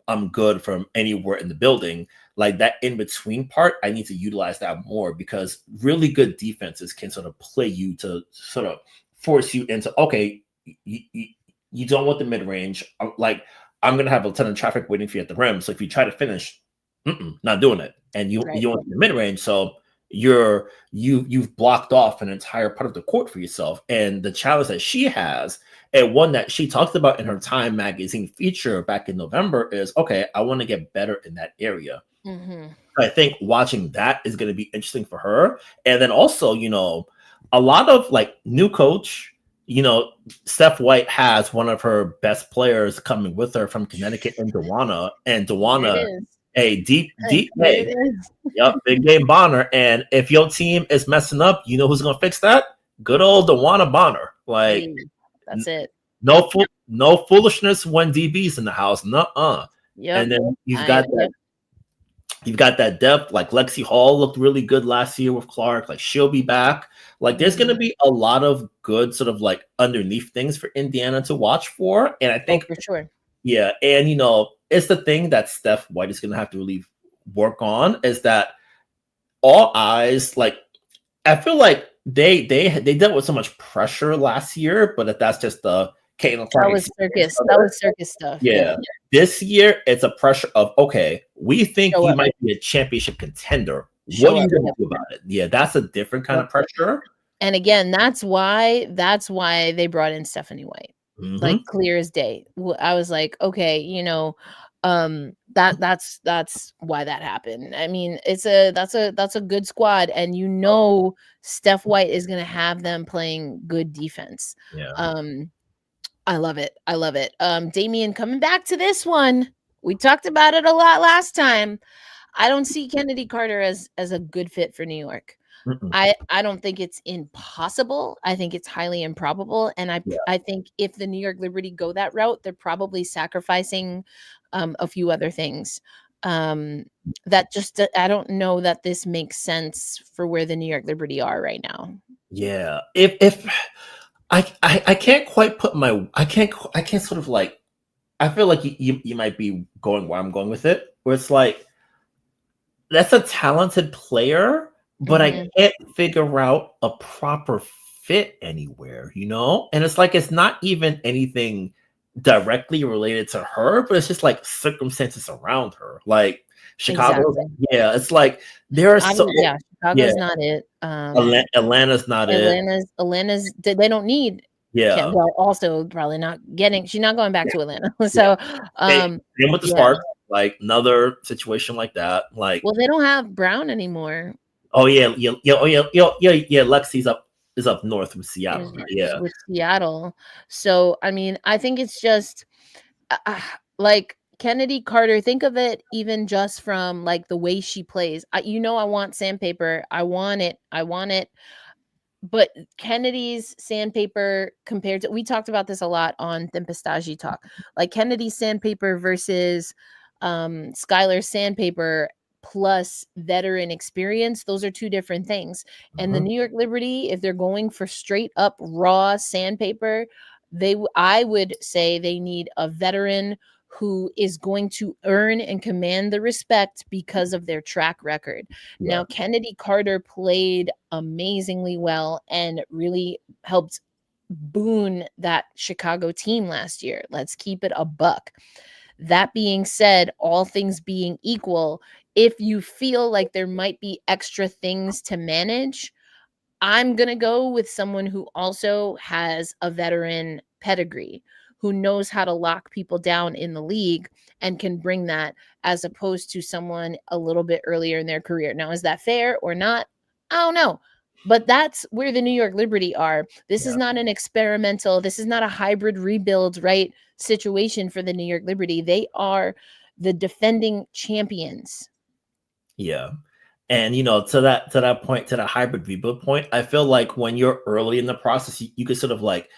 S3: I'm good from anywhere in the building. Like that in between part, I need to utilize that more because really good defenses can sort of play you to sort of force you into, okay, you don't want the mid-range. Like, I'm going to have a ton of traffic waiting for you at the rim. So if you try to finish, not doing it. And you want the mid-range. So you've blocked off an entire part of the court for yourself. And the challenge that she has, and one that she talked about in her Time magazine feature back in November is, okay, I want to get better in that area. Mm-hmm. I think watching that is going to be interesting for her. And then also, a lot of like new coach, Steph White has one of her best players coming with her from Connecticut in Dewana. And Dewana, a deep game. Yep, big game Bonner. And if your team is messing up, you know who's going to fix that? Good old Dewana Bonner. Like,
S1: that's it.
S3: No foolishness when DB's in the house. Nuh-uh. Yep. And then you've got that depth. Like Lexi Hall looked really good last year with Clark. Like she'll be back. Like there's going to be a lot of good sort of like underneath things for Indiana to watch for. And I think
S1: for sure.
S3: Yeah. And, it's the thing that Steph White is going to have to really work on is that all eyes, like, I feel like they dealt with so much pressure last year, but that's just the Caitlin Clark.
S1: That was circus stuff.
S3: Yeah. This year, it's a pressure of, okay, we think you might be a championship contender. What are you going to do about it? Yeah, that's a different kind of pressure.
S1: And again, that's why they brought in Stephanie White. Mm-hmm. Like clear as day. I was like, okay, That's why that happened. I mean, that's a good squad, and Steph White is going to have them playing good defense.
S3: Yeah.
S1: I love it. I love it. Damian, coming back to this one, we talked about it a lot last time. I don't see Kennedy Carter as a good fit for New York.
S3: Mm-mm.
S1: I don't think it's impossible. I think it's highly improbable. And I think if the New York Liberty go that route, they're probably sacrificing a few other things. That just I don't know that this makes sense for where the New York Liberty are right now.
S3: Yeah. If I can't quite put I can't sort of like, I feel like you might be going where I'm going with it, where it's like, that's a talented player, but I can't figure out a proper fit anywhere, And it's like, it's not even anything directly related to her, but it's just like circumstances around her. Like Chicago,
S1: Exactly.
S3: it's like there are
S1: Chicago's not it.
S3: Atlanta's not it.
S1: Atlanta's they don't need.
S3: Yeah.
S1: Well, also probably not getting. She's not going back to Atlanta. So,
S3: and with the Sparks, like another situation like that. Like,
S1: well, they don't have Brown anymore.
S3: Oh yeah. Lexi's is up north with Seattle. Right?
S1: With Seattle. So I mean, I think it's just like Kennedy Carter. Think of it even just from like the way she plays. I want sandpaper. I want it. But Kennedy's sandpaper compared to, we talked about this a lot on Tempestagi Talk, like Kennedy's sandpaper versus Skylar's sandpaper plus veteran experience. Those are two different things. And the New York Liberty, if they're going for straight up raw sandpaper, I would say they need a veteran who is going to earn and command the respect because of their track record. Yeah. Now, Kennedy Carter played amazingly well and really helped boon that Chicago team last year. Let's keep it a buck. That being said, all things being equal, if you feel like there might be extra things to manage, I'm going to go with someone who also has a veteran pedigree, who knows how to lock people down in the league and can bring that, as opposed to someone a little bit earlier in their career. Now, is that fair or not? I don't know. But that's where the New York Liberty are. This is not an experimental, this is not a hybrid rebuild, right, situation for the New York Liberty. They are the defending champions.
S3: Yeah. And to that point, to the hybrid rebuild point, I feel like when you're early in the process, you could sort of like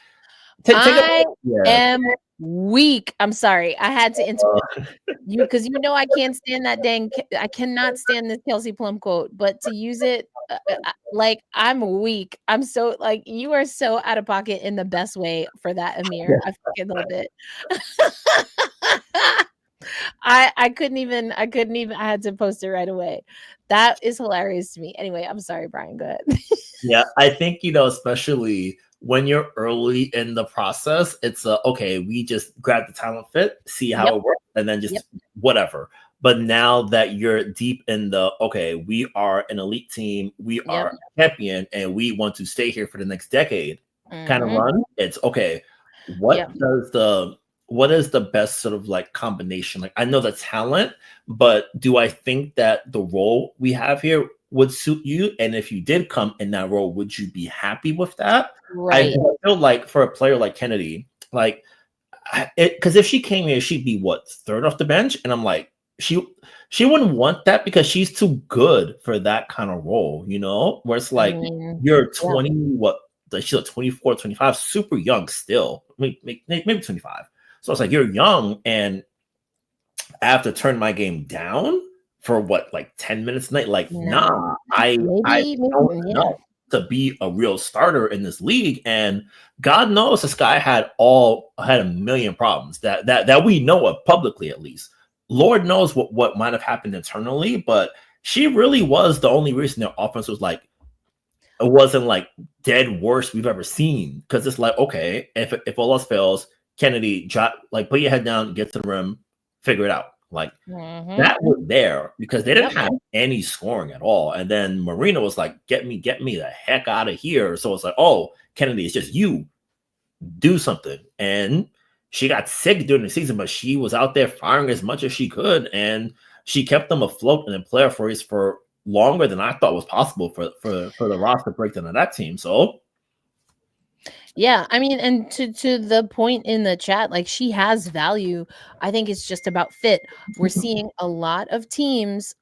S1: I am weak. I'm sorry. I had to interrupt you because I can't stand that I cannot stand this Kelsey Plum quote, but to use it like I'm weak. I'm so like, you are so out of pocket in the best way for that, Amir. I fucking love it. I couldn't even, I had to post it right away. That is hilarious to me. Anyway, I'm sorry, Brian, go ahead.
S3: Yeah, I think, especially when you're early in the process, it's okay, we just grab the talent fit, see how it works, and then just whatever. But now that you're deep in okay, we are an elite team, we are a champion, and we want to stay here for the next decade kind of run, it's okay, what is the best sort of like combination? Like, I know the talent, but do I think that the role we have here would suit you? And if you did come in that role, would you be happy with that?
S1: Right.
S3: I feel like for a player like Kennedy, like, because if she came here, she'd be what, third off the bench? And I'm like, she wouldn't want that because she's too good for that kind of role, where it's like, you're 20, what, like she's 24, 25, super young still, maybe 25. So it's like, you're young, and I have to turn my game down for what, like 10 minutes a night? Like, nah, I don't know to be a real starter in this league. And God knows this guy had a million problems that we know of publicly, at least. Lord knows what might have happened internally, but she really was the only reason their offense was like, it wasn't like dead worst we've ever seen. Because it's like, okay, if all else fails, Kennedy, like, put your head down, get to the rim, figure it out. Like, that was there because they didn't have any scoring at all. And then Marina was like, get me the heck out of here. So it's like, oh, Kennedy, it's just you. Do something. And she got sick during the season, but she was out there firing as much as she could, and she kept them afloat in the playoff race for longer than I thought was possible for the roster breakdown of that team. So
S1: Yeah, I mean, and to the point in the chat, like she has value. I think it's just about fit. We're seeing a lot of teams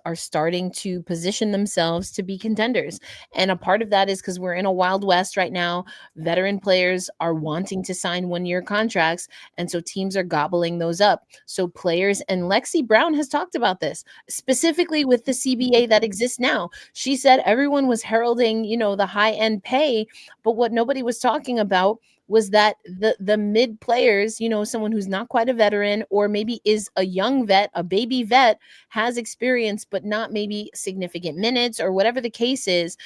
S1: are starting to position themselves to be contenders. And a part of that is because we're in a wild west right now. Veteran players are wanting to sign 1-year contracts, and so teams are gobbling those up. So players, and Lexi Brown has talked about this specifically with the CBA that exists now. She said everyone was heralding, the high end pay, but what nobody was talking about was that the mid players, someone who's not quite a veteran or maybe is a young vet, a baby vet, has experience but not maybe significant minutes or whatever the case is,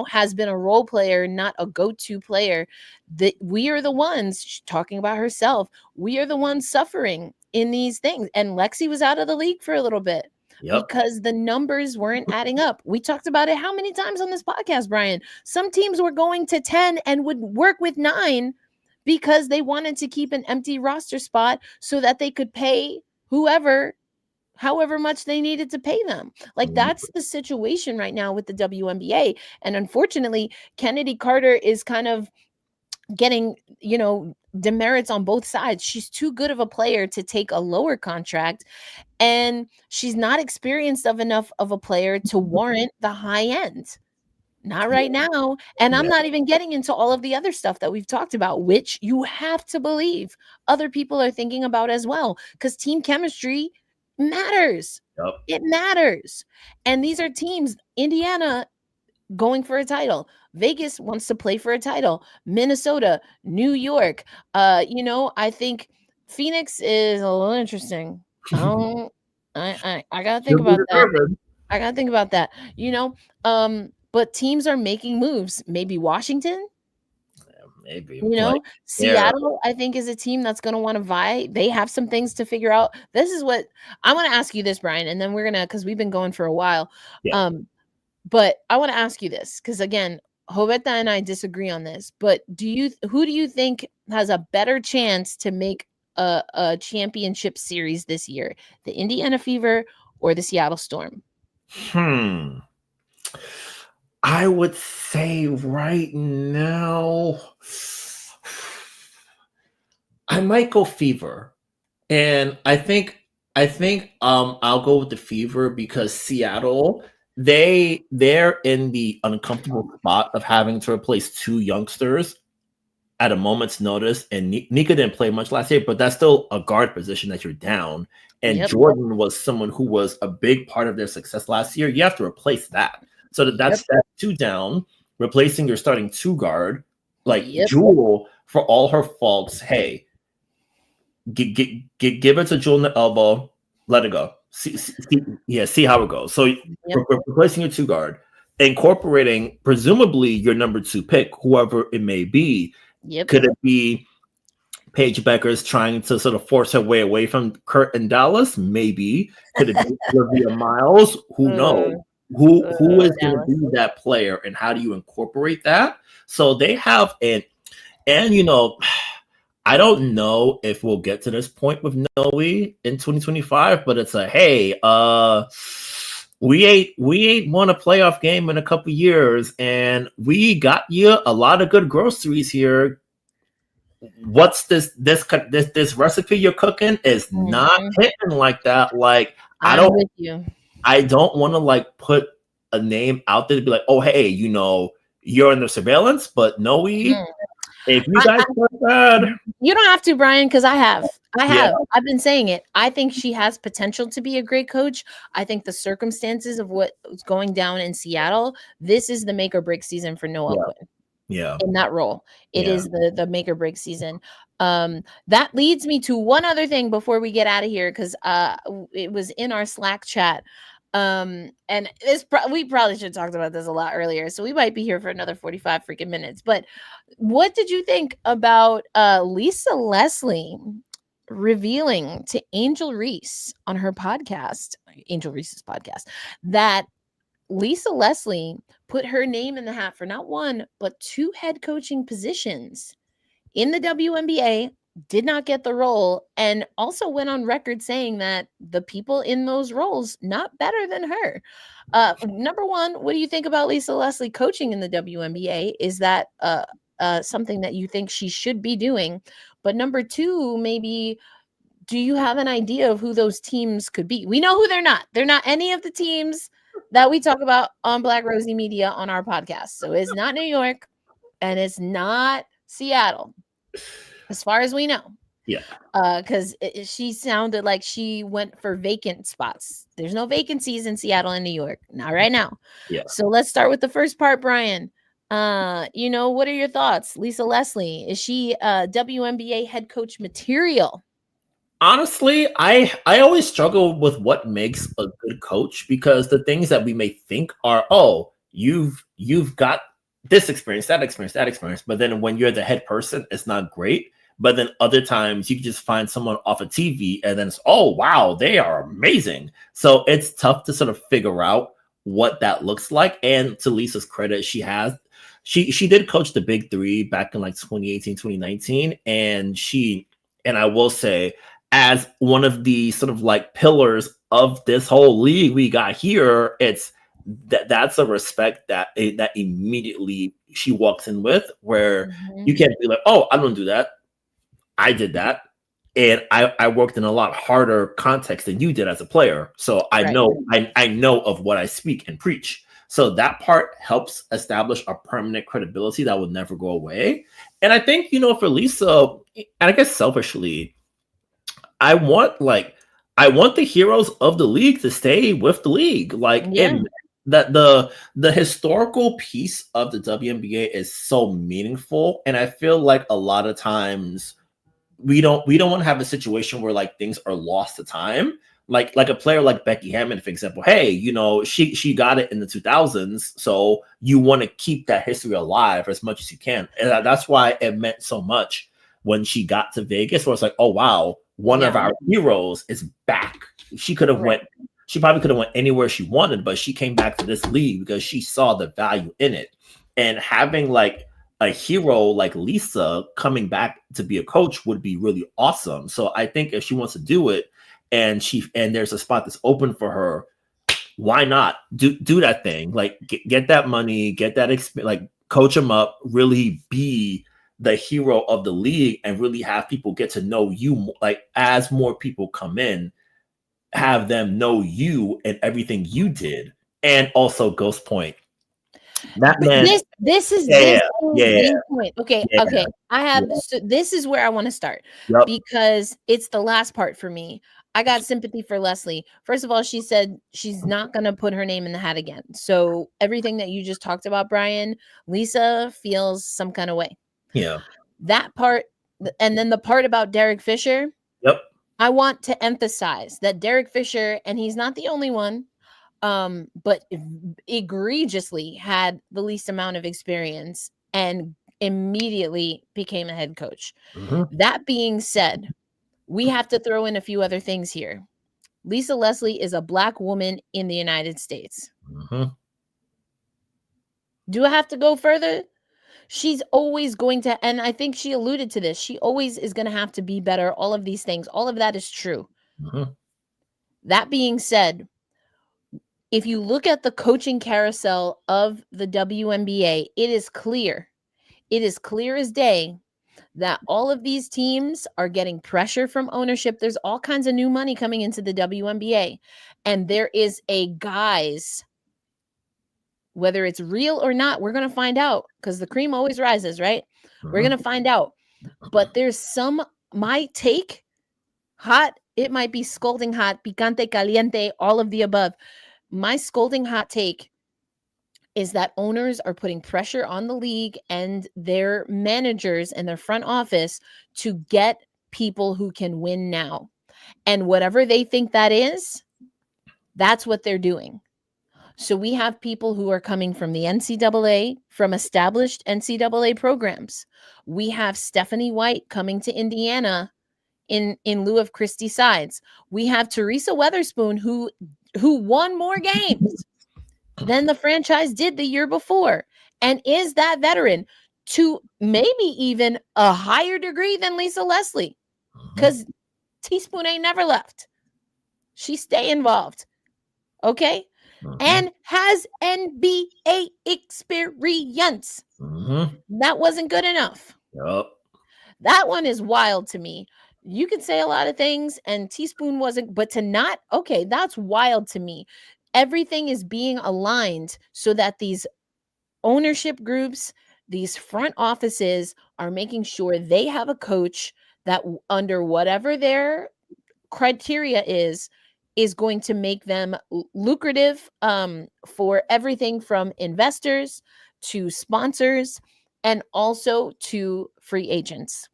S1: has been a role player, not a go-to player. That we are the ones, she's talking about herself, we are the ones suffering in these things. And Lexi was out of the league for a little bit.
S3: Yep.
S1: Because the numbers weren't adding up. We talked about it how many times on this podcast, Brian? Some teams were going to 10 and would work with 9 because they wanted to keep an empty roster spot so that they could pay however much they needed to pay them. Like, that's the situation right now with the WNBA. And unfortunately, Kennedy Carter is kind of getting, demerits on both sides. She's too good of a player to take a lower contract, and she's not experienced enough of a player to warrant the high end. Not right now. And I'm not even getting into all of the other stuff that we've talked about, which you have to believe other people are thinking about as well, because team chemistry matters.
S3: Yep.
S1: It matters. And these are teams, Indiana going for a title. Vegas wants to play for a title. Minnesota, New York. I think Phoenix is a little interesting. I gotta think about that. I gotta think about that. But teams are making moves. Maybe Washington.
S3: Maybe.
S1: Seattle, I think, is a team that's going to want to vie. They have some things to figure out. This is what I want to ask you this, Brian, and then we're gonna, because we've been going for a while.
S3: Yeah.
S1: But I want to ask you this, because again, Joveta and I disagree on this, but who do you think has a better chance to make a championship series this year? The Indiana Fever or the Seattle Storm?
S3: I would say right now, I might go Fever. And I think I'll go with the Fever because Seattle, they're in the uncomfortable spot of having to replace 2 youngsters at a moment's notice. And Nika didn't play much last year, but that's still a guard position that you're down. And Jordan was someone who was a big part of their success last year. You have to replace that. So that's 2 down, replacing your starting 2 guard, like Jewel, for all her faults. Hey, give it to Jewel in the elbow, let it go. See how it goes. So replacing your 2 guard, incorporating presumably your number 2 pick, whoever it may be. Could it be Paige Beckers trying to sort of force her way away from Kurt and Dallas? Maybe. Could it be Olivia Miles? Who knows? Who is going to be that player, and how do you incorporate that? So they have and I don't know if we'll get to this point with Noe in 2025, but it's we ain't won a playoff game in a couple years, and we got you a lot of good groceries here. What's this recipe you're cooking is not hitting like that. Like,
S1: I'm with you.
S3: I don't want to put a name out there to be like, oh, hey, you're under surveillance, but no, if you guys want that,
S1: you don't have to, Brian, because I have. I've been saying it. I think she has potential to be a great coach. I think the circumstances of what's going down in Seattle, this is the make or break season for Noelle Quinn.
S3: Yeah.
S1: In that role. It is the make or break season. That leads me to one other thing before we get out of here, because it was in our Slack chat. And we probably should have talked about this a lot earlier, so we might be here for another 45 freaking minutes. But what did you think about Lisa Leslie revealing to Angel Reese on her podcast, Angel Reese's podcast, that Lisa Leslie put her name in the hat for not 1, but 2 head coaching positions in the WNBA did not get the role, and also went on record saying that the people in those roles not better than her. Number one, what do you think about Lisa Leslie coaching in the WNBA? Is that something that you think she should be doing? But number two, maybe, do you have an idea of who those teams could be? We know who they're not. They're not any of the teams that we talk about on Black Rosie Media on our podcast. So it's not New York and it's not Seattle, as far as we know.
S3: Yeah.
S1: Because she sounded like she went for vacant spots. There's no vacancies in Seattle and New York, not right now.
S3: Yeah.
S1: So let's start with the first part, Brian. What are your thoughts? Lisa Leslie, is she WNBA head coach material?
S3: Honestly, I always struggle with what makes a good coach, because the things that we may think are, oh, you've got this experience, that experience, but then when you're the head person, it's not great. But then other times you can just find someone off of TV and then it's, oh, wow, they are amazing. So it's tough to sort of figure out what that looks like. And to Lisa's credit, she did coach the Big Three back in like 2018, 2019. And I will say, as one of the sort of like pillars of this whole league we got here, it's that's a respect that immediately she walks in with, where you can't be like, oh, I don't do that. I did that. And I worked in a lot harder context than you did as a player. So I know of what I speak and preach. So that part helps establish a permanent credibility that will never go away. And I think, for Lisa, and I guess selfishly, I want the heroes of the league to stay with the league. And that the historical piece of the WNBA is so meaningful. And I feel like a lot of times we don't want to have a situation where like things are lost to time. Like a player like Becky Hammond, for example. Hey, she got it in the 2000s, so you want to keep that history alive as much as you can. And that's why it meant so much when she got to Vegas, where it's like, oh wow, one of our heroes is back. She probably could have went anywhere she wanted, but she came back to this league because she saw the value in it. And having like a hero like Lisa coming back to be a coach would be really awesome. So I think if she wants to do it and there's a spot that's open for her, why not do that thing? Like get that money, get that experience, like coach them up, really be the hero of the league, and really have people get to know you. Like as more people come in, have them know you and everything you did. And also Ghost Point. That man.
S1: This is point. Okay. So this is where I want to start, because it's the last part for me. I got sympathy for Leslie. First of all, she said she's not going to put her name in the hat again. So everything that you just talked about, Brian, Lisa feels some kind of way.
S3: Yeah.
S1: That part. And then the part about Derek Fisher.
S3: Yep.
S1: I want to emphasize that Derek Fisher, and he's not the only one, but egregiously had the least amount of experience and immediately became a head coach. That being said, we have to throw in a few other things here. Lisa Leslie is a Black woman in the United States. Do I have to go further? She's always going to, and I think she alluded to this, she always is going to have to be better. All of these things, all of that is true. That being said, if you look at the coaching carousel of the WNBA, it is clear as day that all of these teams are getting pressure from ownership. There's all kinds of new money coming into the WNBA, and there is a guise. Whether it's real or not, we're going to find out, because the cream always rises, right? We're going to find out. But there's my take, hot, it might be scalding hot, picante, caliente, all of the above. My scalding hot take is that owners are putting pressure on the league and their managers and their front office to get people who can win now. And whatever they think that is, that's what they're doing. So we have people who are coming from the NCAA, from established NCAA programs. We have Stephanie White coming to Indiana in lieu of Christy Sides. We have Teresa Weatherspoon, who won more games than the franchise did the year before and is that veteran. to maybe even a higher degree than Lisa Leslie, because Teaspoon ain't never left. She stay involved. Okay. And has NBA experience. That wasn't good enough.
S3: Yep.
S1: That one is wild to me. You can say a lot of things, and Teaspoon wasn't, but to not, okay, that's wild to me. Everything is being aligned so that these ownership groups, these front offices are making sure they have a coach that, under whatever their criteria is going to make them lucrative for everything from investors to sponsors and also to free agents.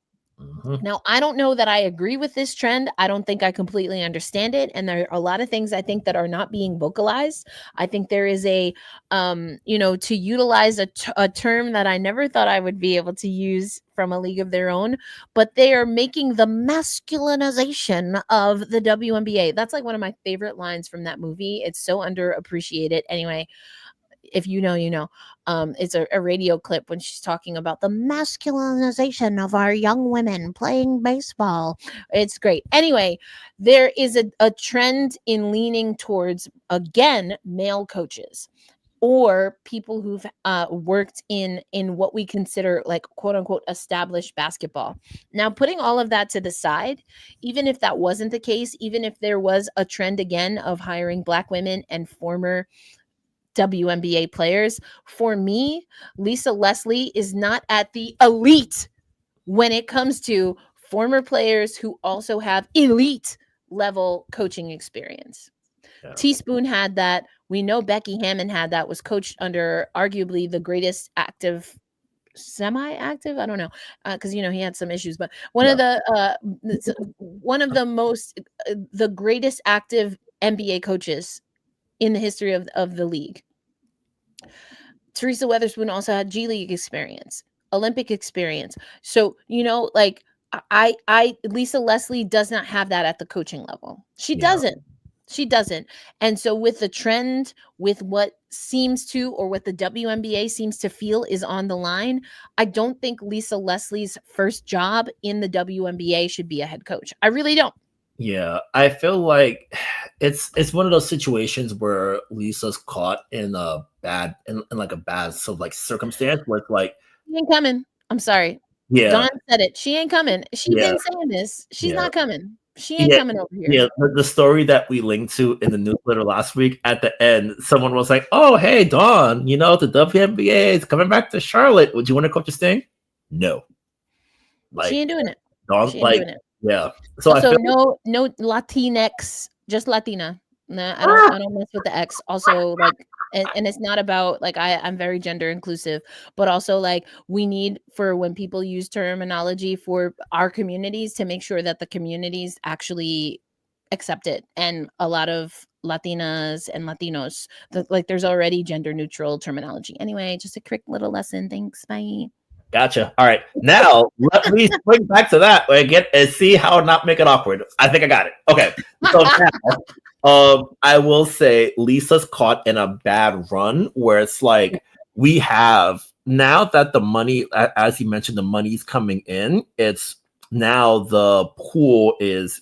S1: Now, I don't know that I agree with this trend. I don't think I completely understand it. And there are a lot of things I think that are not being vocalized. I think there is a, to utilize a term that I never thought I would be able to use from A League of Their Own, but they are making the masculinization of the WNBA. That's like one of my favorite lines from that movie. It's so underappreciated. Anyway, if you know, you know. It's a radio clip when she's talking about the masculinization of our young women playing baseball. It's great. Anyway, there is a trend in leaning towards, again, male coaches or people who've worked in what we consider like quote unquote established basketball. Now, putting all of that to the side, even if that wasn't the case, even if there was a trend again of hiring Black women and former WNBA players, for me, Lisa Leslie is not at the elite when it comes to former players who also have elite level coaching experience. Yeah. Teaspoon had that. We know Becky Hammon had that, was coached under arguably the greatest active, semi-active, I don't know, because he had some issues, but one of the most, the greatest active NBA coaches in the history of the league. Teresa Weatherspoon also had G League experience, Olympic experience. So, Lisa Leslie does not have that at the coaching level. She doesn't. And so with the trend, with what seems to, or what the WNBA seems to feel is on the line, I don't think Lisa Leslie's first job in the WNBA should be a head coach. I really don't.
S3: Yeah, I feel like it's one of those situations where Lisa's caught in a bad sort of like circumstance where it's like,
S1: she ain't coming. I'm sorry. Yeah, Dawn said it. She ain't coming. She's been saying this. She's not coming. She ain't coming over here.
S3: Yeah, the story that we linked to in the newsletter last week, at the end, someone was like, "Oh, hey, Dawn, the WNBA is coming back to Charlotte. Would you want to coach a Sting?" No,
S1: she ain't doing it.
S3: Dawn,
S1: she ain't doing it.
S3: Yeah. So
S1: also, no Latinx, just Latina. Nah, I don't mess with the X. Also, and it's not about I'm very gender inclusive, but also we need, for when people use terminology for our communities, to make sure that the communities actually accept it. And a lot of Latinas and Latinos, there's already gender neutral terminology. Anyway, just a quick little lesson. Thanks. Bye.
S3: Gotcha. All right. Now let me swing back to that and see how not make it awkward. I think I got it. Okay. So now, I will say Lisa's caught in a bad run where it's like, we have, now that the money, as you mentioned, the money's coming in, it's now the pool is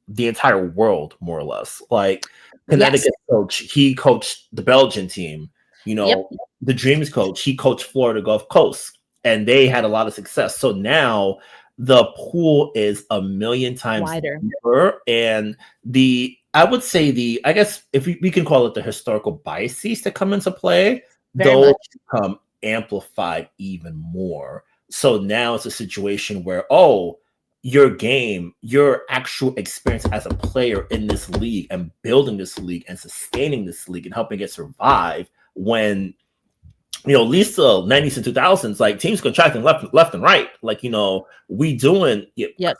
S3: the entire world, more or less. Like Connecticut coach, he coached the Belgian team. The Dreams coach, he coached Florida Gulf Coast. And they had a lot of success. So now the pool is a million times
S1: wider.
S3: Deeper. And I guess if we can call it the historical biases that come into play, those become amplified even more. So now it's a situation where, your game, your actual experience as a player in this league and building this league and sustaining this league and helping it survive when Lisa, 90s and 2000s, teams contracting left and right. We doing.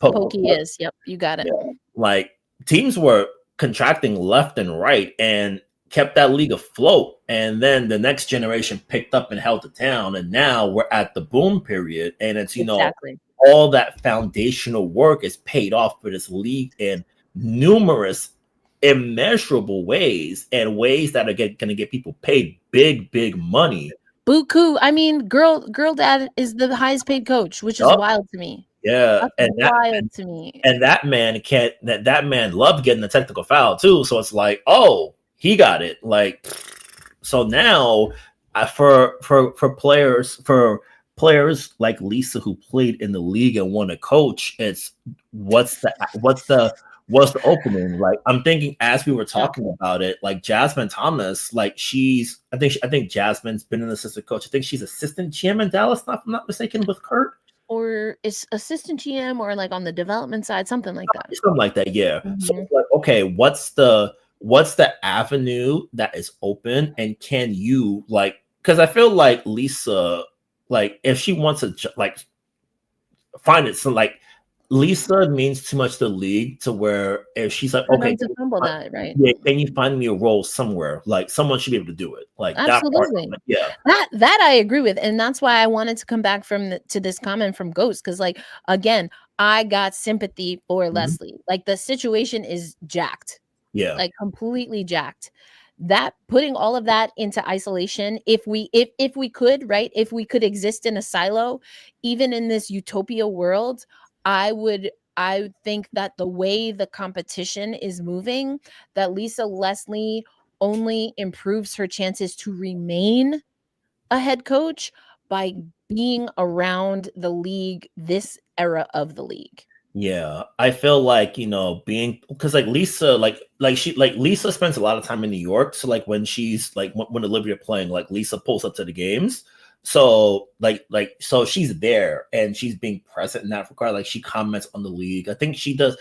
S1: Pokey is. Yep, you got it.
S3: Yeah. Teams were contracting left and right and kept that league afloat. And then the next generation picked up and held it down. And now we're at the boom period. And it's, all that foundational work is paid off for this league in numerous immeasurable ways, and ways that are going to get people paid big money.
S1: Buku. I mean, girl dad is the highest paid coach, which is
S3: Yup.
S1: wild to me.
S3: Yeah,
S1: That's wild to me.
S3: and that man can't. That man loved getting the technical foul too. So it's like, oh, he got it. Like, so now for players like Lisa who played in the league and won a coach, it's what's the opening? Like, I'm thinking as we were talking about it, like Jasmine Thomas, like I think Jasmine's been an assistant coach. I think she's assistant GM in Dallas, if I'm not mistaken, with Kurt.
S1: Or is assistant GM or like on the development side, something like that.
S3: Something like that, yeah. So it's like, okay, what's the avenue that is open, and can you because I feel like Lisa, like if she wants to find it, so like Lisa means too much to the league to where if she's like, okay,
S1: to fumble that, right?
S3: Yeah, can you find me a role somewhere? Like someone should be able to do it. Like
S1: absolutely,
S3: that part, yeah.
S1: That I agree with, and that's why I wanted to come back to this comment from Ghost, because like again, I got sympathy for Leslie. Like the situation is jacked, like completely jacked. That putting all of that into isolation, if we could, right, if we could exist in a silo, even in this utopia world, I think that the way the competition is moving, that Lisa Leslie only improves her chances to remain a head coach by being around the league, this era of the league.
S3: Yeah, I feel like, being, because like Lisa, Lisa spends a lot of time in New York. So like when she's like when Olivia playing, like Lisa pulls up to the games. So so she's there and she's being present in that regard. Like she comments on the league. I think she does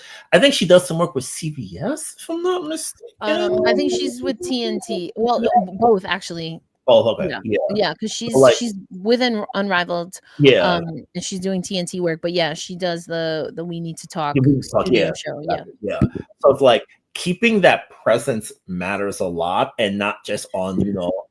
S3: some work with CBS, if I'm not mistaken.
S1: I think she's with TNT. Well, both actually.
S3: Oh, okay.
S1: Yeah, because she's within Unrivaled.
S3: Yeah.
S1: And she's doing TNT work, but yeah, she does the We Need to Talk
S3: yeah.
S1: show.
S3: Yeah. So it's like keeping that presence matters a lot, and not just on,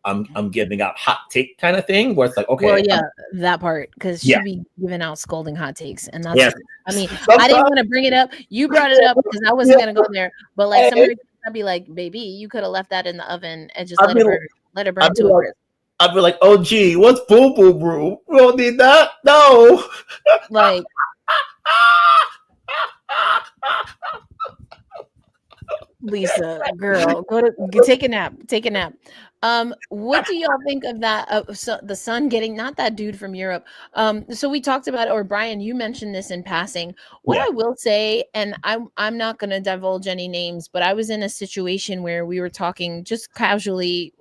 S3: I'm giving out hot take kind of thing where it's like, okay.
S1: Well, yeah, that part, because she'd be giving out scolding hot takes. And that's, I mean, I didn't want to bring it up. You brought it up because I wasn't going to go there. But like somebody, I'd be like, baby, you could have left that in the oven and just let it burn to a crisp.
S3: I'd be like, oh, gee, what's boo boo brew? We don't need that. No.
S1: Like, Lisa, girl, take a nap. What do y'all think of that? So the Sun getting, not that dude from Europe. So we talked about, or Brian, you mentioned this in passing. What I will say, and I'm not going to divulge any names, but I was in a situation where we were talking just casually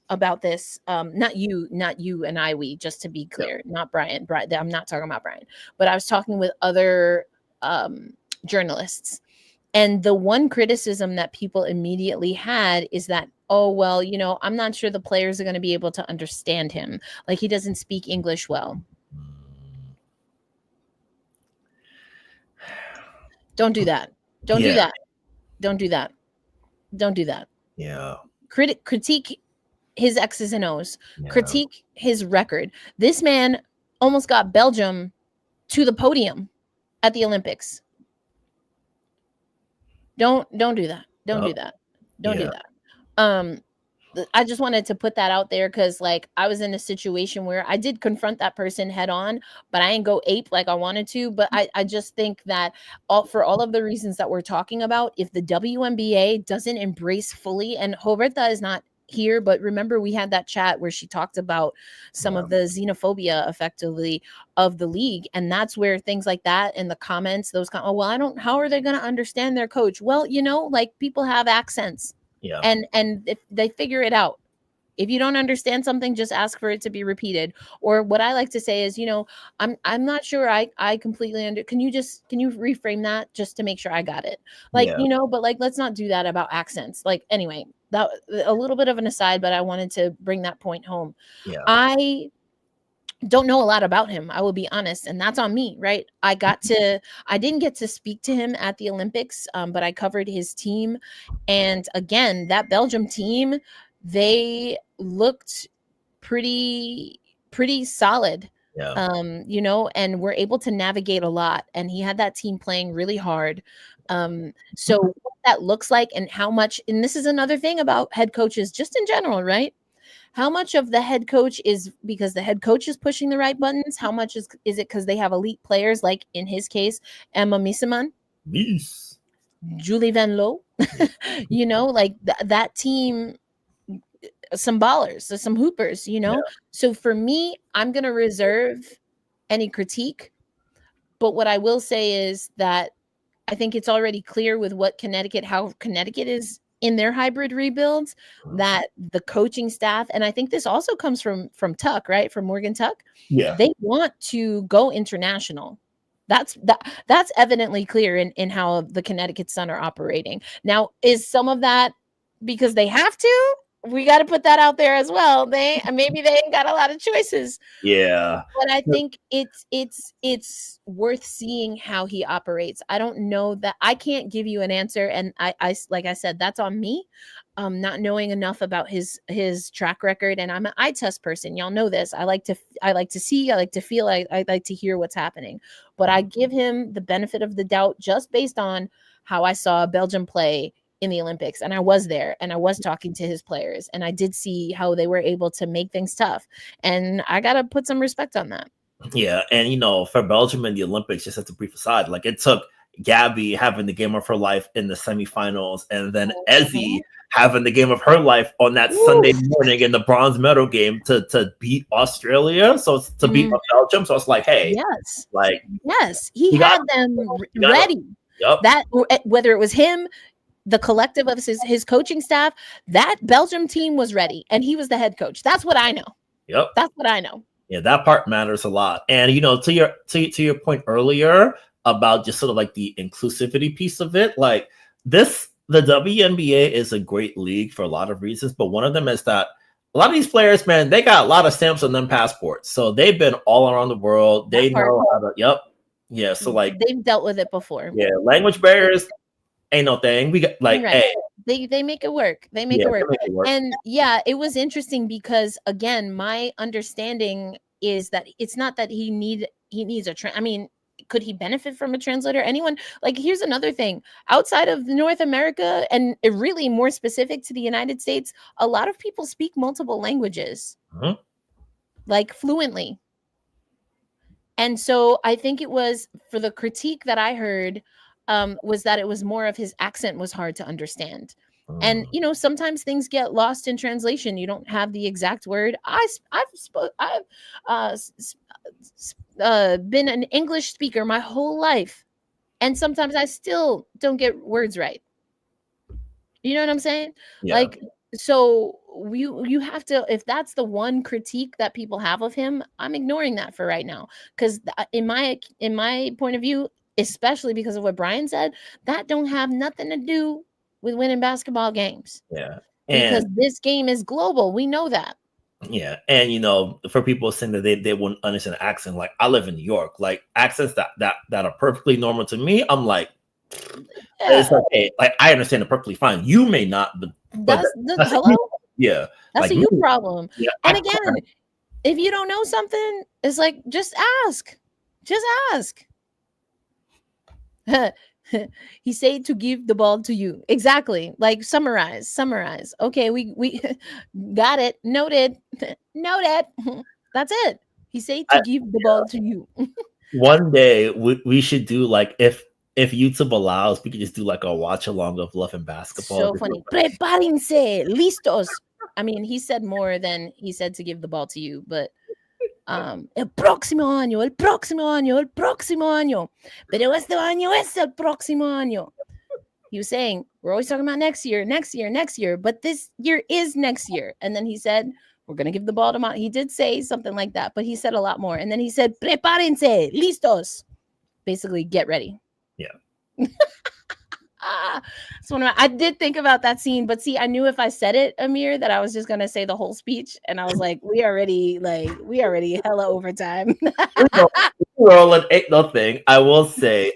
S1: about this. Not you and we, just to be clear, not Brian. I'm not talking about Brian, but I was talking with other journalists. And the one criticism that people immediately had is that, oh, well, I'm not sure the players are going to be able to understand him. Like he doesn't speak English well. Don't do that. Don't do that. Don't do that. Don't do that.
S3: Yeah.
S1: Critique his X's and O's. Yeah. Critique his record. This man almost got Belgium to the podium at the Olympics. Don't do that. Don't do that. Don't do that. I just wanted to put that out there because like I was in a situation where I did confront that person head on, but I didn't go ape like I wanted to. But I just think that for all of the reasons that we're talking about, if the WNBA doesn't embrace fully, and Roberta is not here, but remember we had that chat where she talked about some of the xenophobia effectively of the league, and that's where things like that in the comments, how are they going to understand their coach? Well, like people have accents, and if they figure it out. If you don't understand something, just ask for it to be repeated. Or what I like to say is, I'm not sure I completely can you reframe that just to make sure I got it? Like, but like, let's not do that about accents. Like, anyway, that a little bit of an aside, but I wanted to bring that point home. Yeah. I don't know a lot about him, I will be honest, and that's on me, right? I didn't get to speak to him at the Olympics, but I covered his team. And again, that Belgium team, they looked pretty solid. Yeah. And we're able to navigate a lot, and he had that team playing really hard. So what that looks like and how much, and this is another thing about head coaches just in general, right? How much of the head coach is because the head coach is pushing the right buttons? How much is it because they have elite players, like in his case, Emma Miseman,
S3: Yes.
S1: Julie Van Loo, like that team, some ballers, some hoopers, So for me, I'm going to reserve any critique. But what I will say is that I think it's already clear with how Connecticut is in their hybrid rebuilds, that the coaching staff, and I think this also comes from Tuck, right? From Morgan Tuck.
S3: Yeah.
S1: They want to go international. That's evidently clear in how the Connecticut Sun are operating. Now, is some of that because they have to? We got to put that out there as well. Maybe they ain't got a lot of choices.
S3: Yeah.
S1: But I think it's worth seeing how he operates. I don't know that I can't give you an answer. And I like I said, that's on me. Not knowing enough about his track record. And I'm an eye test person. Y'all know this. I like to see, I like to feel, I like to hear what's happening. But I give him the benefit of the doubt just based on how I saw Belgium play in the Olympics. And I was there and I was talking to his players and I did see how they were able to make things tough. And I got to put some respect on that.
S3: Yeah. And, for Belgium in the Olympics, just as a brief aside, like it took Gabby having the game of her life in the semifinals and then Ezzy having the game of her life on that Sunday morning in the bronze medal game to beat Australia. So to beat Belgium. So it's like, hey,
S1: he had them ready.
S3: Yep.
S1: That whether it was him, the collective of his coaching staff, that Belgium team was ready and he was the head coach. That's what I know.
S3: Yep.
S1: That's what I know.
S3: Yeah, that part matters a lot. And to your point earlier about just sort of like the inclusivity piece of it, like the WNBA is a great league for a lot of reasons, but one of them is that a lot of these players, man, they got a lot of stamps on them passports. So they've been all around the world. They know how to Yeah. So like
S1: they've dealt with it before.
S3: Yeah, language barriers ain't no thing. We got hey.
S1: They make it work. They make it work. And it was interesting because again, my understanding is that it's not that he needs could he benefit from a translator? Anyone? Like, here's another thing. Outside of North America and really more specific to the United States, a lot of people speak multiple languages, like fluently. And so I think it was for the critique that I heard was that it was more of his accent was hard to understand. And, sometimes things get lost in translation. You don't have the exact word. I've been an English speaker my whole life. And sometimes I still don't get words right. You know what I'm saying?
S3: Yeah.
S1: Like, so you have to, if that's the one critique that people have of him, I'm ignoring that for right now. Because in my point of view, especially because of what Brian said, that don't have nothing to do with winning basketball games.
S3: Yeah.
S1: Because this game is global. We know that.
S3: Yeah. And, for people saying that they wouldn't understand the accent, like I live in New York, like accents that are perfectly normal to me, I'm like, it's okay. Like I understand it perfectly fine. You may not, but that's
S1: hello?
S3: Yeah.
S1: That's
S3: like,
S1: a you problem.
S3: Yeah,
S1: and again, if you don't know something, it's like, just ask. Just ask. He said to give the ball to you. Exactly. Like summarize. Okay, we got it. Noted. That's it. He said to give the ball to you.
S3: One day we should do like if YouTube allows, we could just do like a watch along of Love and Basketball.
S1: So funny. Prepárense, listos. I mean, he said more than he said to give the ball to you, but el próximo año. Pero este año es el próximo año. He was saying, we're always talking about next year, but this year is next year. And then he said, we're going to give the ball to Mon. He did say something like that, but he said a lot more. And then he said, prepárense, listos. Basically, get ready.
S3: Yeah.
S1: So I did think about that scene, but see, I knew if I said it, Amir, that I was just gonna say the whole speech, and I was like, we already hella overtime.
S3: Rolling ain't nothing. I will say,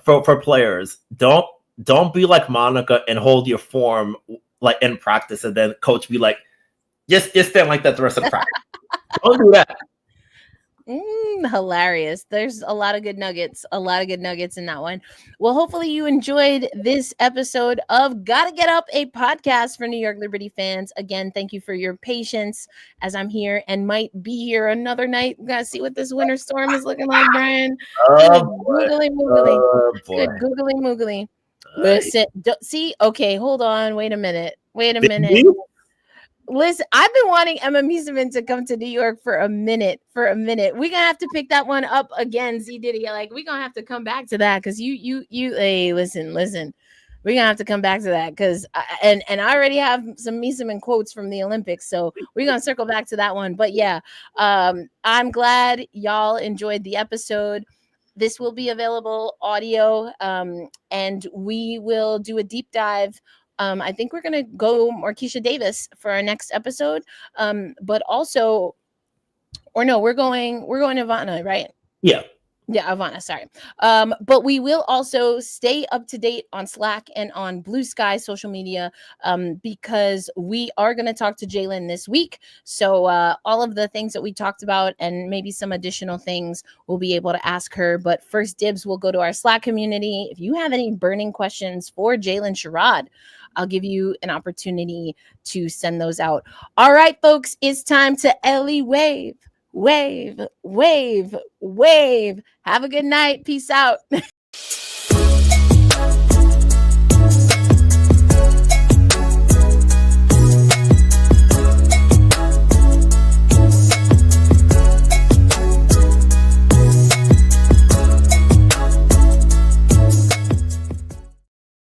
S3: for players, don't be like Monica and hold your form like in practice, and then coach be like, just stand like that the rest of the practice. Don't do that.
S1: Hilarious. There's a lot of good nuggets, in that one. Well, hopefully you enjoyed this episode of Gotta Get Up, a podcast for New York Liberty fans. Again, thank you for your patience as I'm here and might be here another night. We gotta see what this winter storm is looking like, Brian. Good googly moogly. Good googly moogly. Listen, see, okay, hold on. Wait a minute. Listen, I've been wanting Emma Mieseman to come to New York for a minute. We're gonna have to pick that one up again, Z Diddy. Like, we're gonna have to come back to that because hey, listen. We're gonna have to come back to that because and I already have some Mieseman quotes from the Olympics, so we're gonna circle back to that one. But yeah, I'm glad y'all enjoyed the episode. This will be available audio, and we will do a deep dive. I think we're gonna go Marquisha Davis for our next episode. But also, or no, we're going Ivana, right? Yeah, Ivana, sorry. But we will also stay up to date on Slack and on Blue Sky social media, because we are going to talk to Jaylyn this week. So all of the things that we talked about and maybe some additional things we'll be able to ask her. But first dibs will go to our Slack community. If you have any burning questions for Jaylyn Sherrod, I'll give you an opportunity to send those out. All right, folks, it's time to Ellie wave. Wave. Have a good night. Peace out.